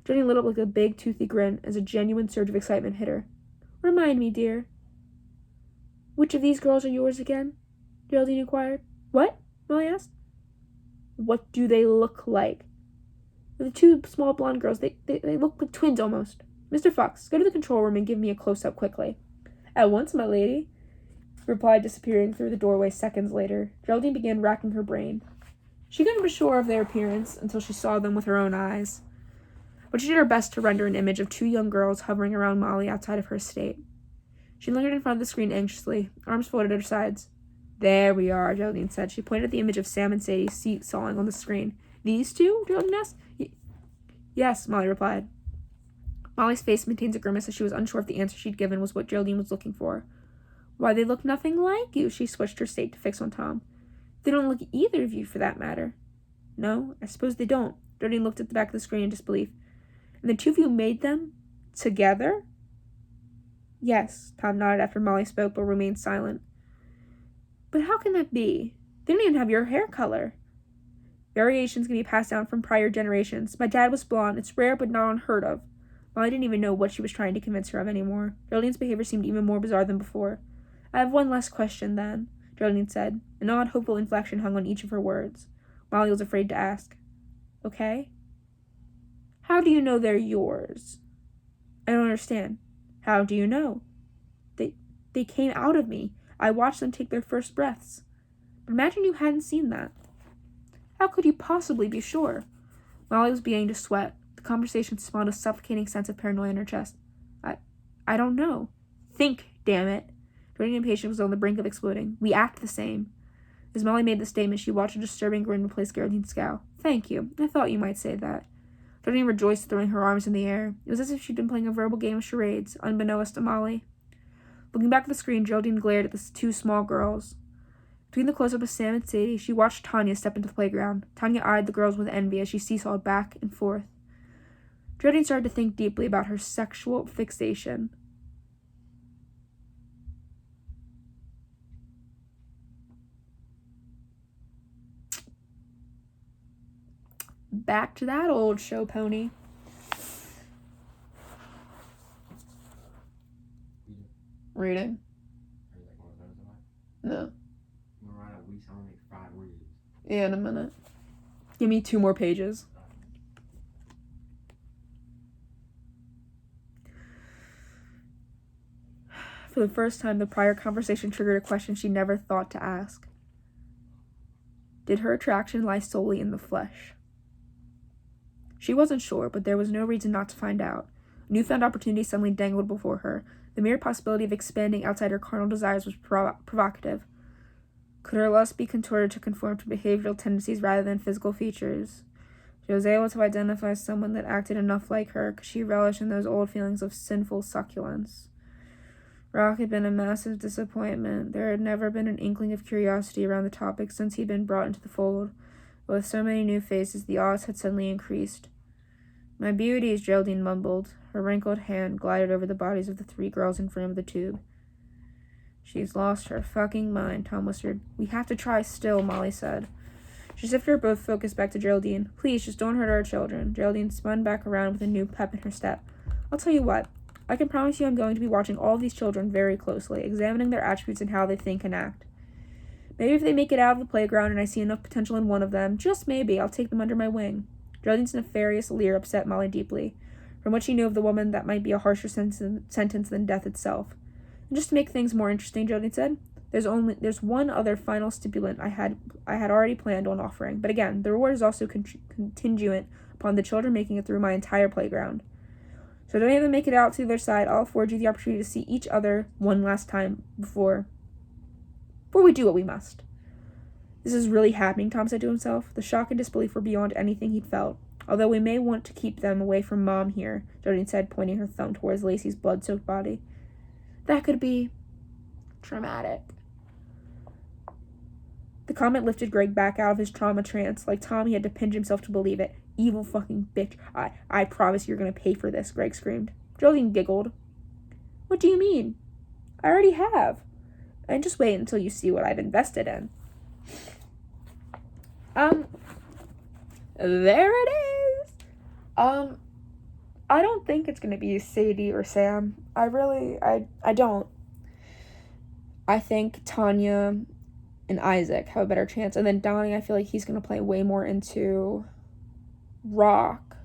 Geraldine lit up like a big, toothy grin as a genuine surge of excitement hit her. Remind me, dear. Which of these girls are yours again? Geraldine inquired. What? Molly asked. What do they look like? The two small blonde girls. They look like twins almost. Mr. Fox, go to the control room and give me a close-up quickly. At once, my lady, replied, disappearing through the doorway seconds later. Geraldine began racking her brain. She couldn't be sure of their appearance until she saw them with her own eyes. But she did her best to render an image of two young girls hovering around Molly outside of her estate. She lingered in front of the screen anxiously, arms folded at her sides. There we are, Geraldine said. She pointed at the image of Sam and Sadie seesawing on the screen. These two? Geraldine asked. Yes, Molly replied. Molly's face maintained a grimace as she was unsure if the answer she'd given was what Geraldine was looking for. Why, they look nothing like you, she switched her state to fix on Tom. They don't look either of you, for that matter. No, I suppose they don't. Geraldine looked at the back of the screen in disbelief. And the two of you made them? Together? Yes, Tom nodded after Molly spoke, but remained silent. But how can that be? They don't even have your hair color. Variations can be passed down from prior generations. My dad was blonde. It's rare but not unheard of. Molly didn't even know what she was trying to convince her of anymore. Geraldine's behavior seemed even more bizarre than before. I have one last question, then, Geraldine said. An odd, hopeful inflection hung on each of her words. Molly was afraid to ask. Okay? How do you know they're yours? I don't understand. How do you know? They came out of me. I watched them take their first breaths. But imagine you hadn't seen that. How could you possibly be sure? Molly was beginning to sweat. The conversation spawned a suffocating sense of paranoia in her chest. I don't know. Think, damn it. Jordan, impatient, was on the brink of exploding. We act the same. As Molly made the statement, she watched a disturbing grin replace Geraldine's scowl. Thank you. I thought you might say that. Jordan rejoiced, throwing her arms in the air. It was as if she'd been playing a verbal game of charades, unbeknownst to Molly. Looking back at the screen, Geraldine glared at the two small girls. Between the close-up of Sam and Sadie, she watched Tanya step into the playground. Tanya eyed the girls with envy as she seesawed back and forth. Geraldine started to think deeply about her sexual fixation. Back to that old show pony. Reading. No. Yeah, in a minute. Give me 2 more pages. For the first time, the prior conversation triggered a question she never thought to ask. Did her attraction lie solely in the flesh? She wasn't sure, but there was no reason not to find out. A newfound opportunity suddenly dangled before her. The mere possibility of expanding outside her carnal desires was provocative. Could her lust be contorted to conform to behavioral tendencies rather than physical features? She was able to identify someone that acted enough like her. Could she relish in those old feelings of sinful succulence? Rock had been a massive disappointment. There had never been an inkling of curiosity around the topic since he'd been brought into the fold. But with so many new faces, the odds had suddenly increased. My beauties, Geraldine mumbled. Her wrinkled hand glided over the bodies of the 3 girls in front of the tube. She's lost her fucking mind, Tom whispered. We have to try still, Molly said. She shifted her both focus back to Geraldine. Please, just don't hurt our children. Geraldine spun back around with a new pep in her step. I'll tell you what. I can promise you I'm going to be watching all of these children very closely, examining their attributes and how they think and act. Maybe if they make it out of the playground and I see enough potential in one of them, just maybe, I'll take them under my wing. Geraldine's nefarious leer upset Molly deeply. From what she knew of the woman, that might be a harsher sentence than death itself. And just to make things more interesting, Geraldine said, there's one other final stipulant I had already planned on offering, but again, the reward is also contingent upon the children making it through my entire playground. So don't even make it out to the other side. I'll afford you the opportunity to see each other one last time before we do what we must. This is really happening, Tom said to himself. The shock and disbelief were beyond anything he'd felt. Although we may want to keep them away from Mom here, Geraldine said, pointing her thumb towards Lacey's blood-soaked body. That could be traumatic. The comment lifted Greg back out of his trauma trance. Like Tom, he had to pinch himself to believe it. Evil fucking bitch. I promise you're gonna pay for this, Greg screamed. Geraldine giggled. What do you mean? I already have. And just wait until you see what I've invested in. There it is. I don't think it's gonna be Sadie or Sam. I don't. I think Tanya and Isaac have a better chance. And then Donnie, I feel like he's gonna play way more into Rock.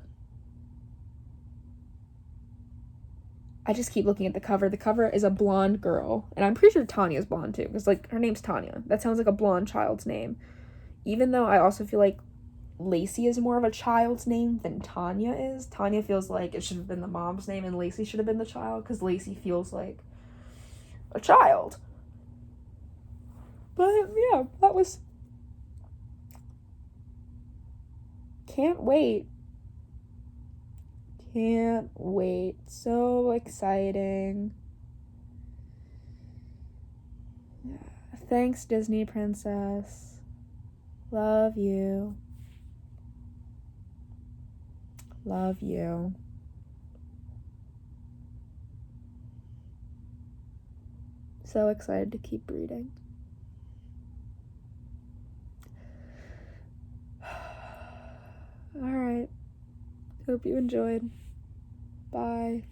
I just keep looking at the cover. The cover is a blonde girl. And I'm pretty sure Tanya's blonde too. Because, like, her name's Tanya. That sounds like a blonde child's name. Even though I also feel like Lacey is more of a child's name than Tanya is. Tanya feels like it should have been the mom's name and Lacey should have been the child. Because Lacey feels like a child. But, yeah, that was... Can't wait. Can't wait. So exciting. Thanks, Disney Princess. Love you. Love you. So excited to keep reading. Hope you enjoyed. Bye.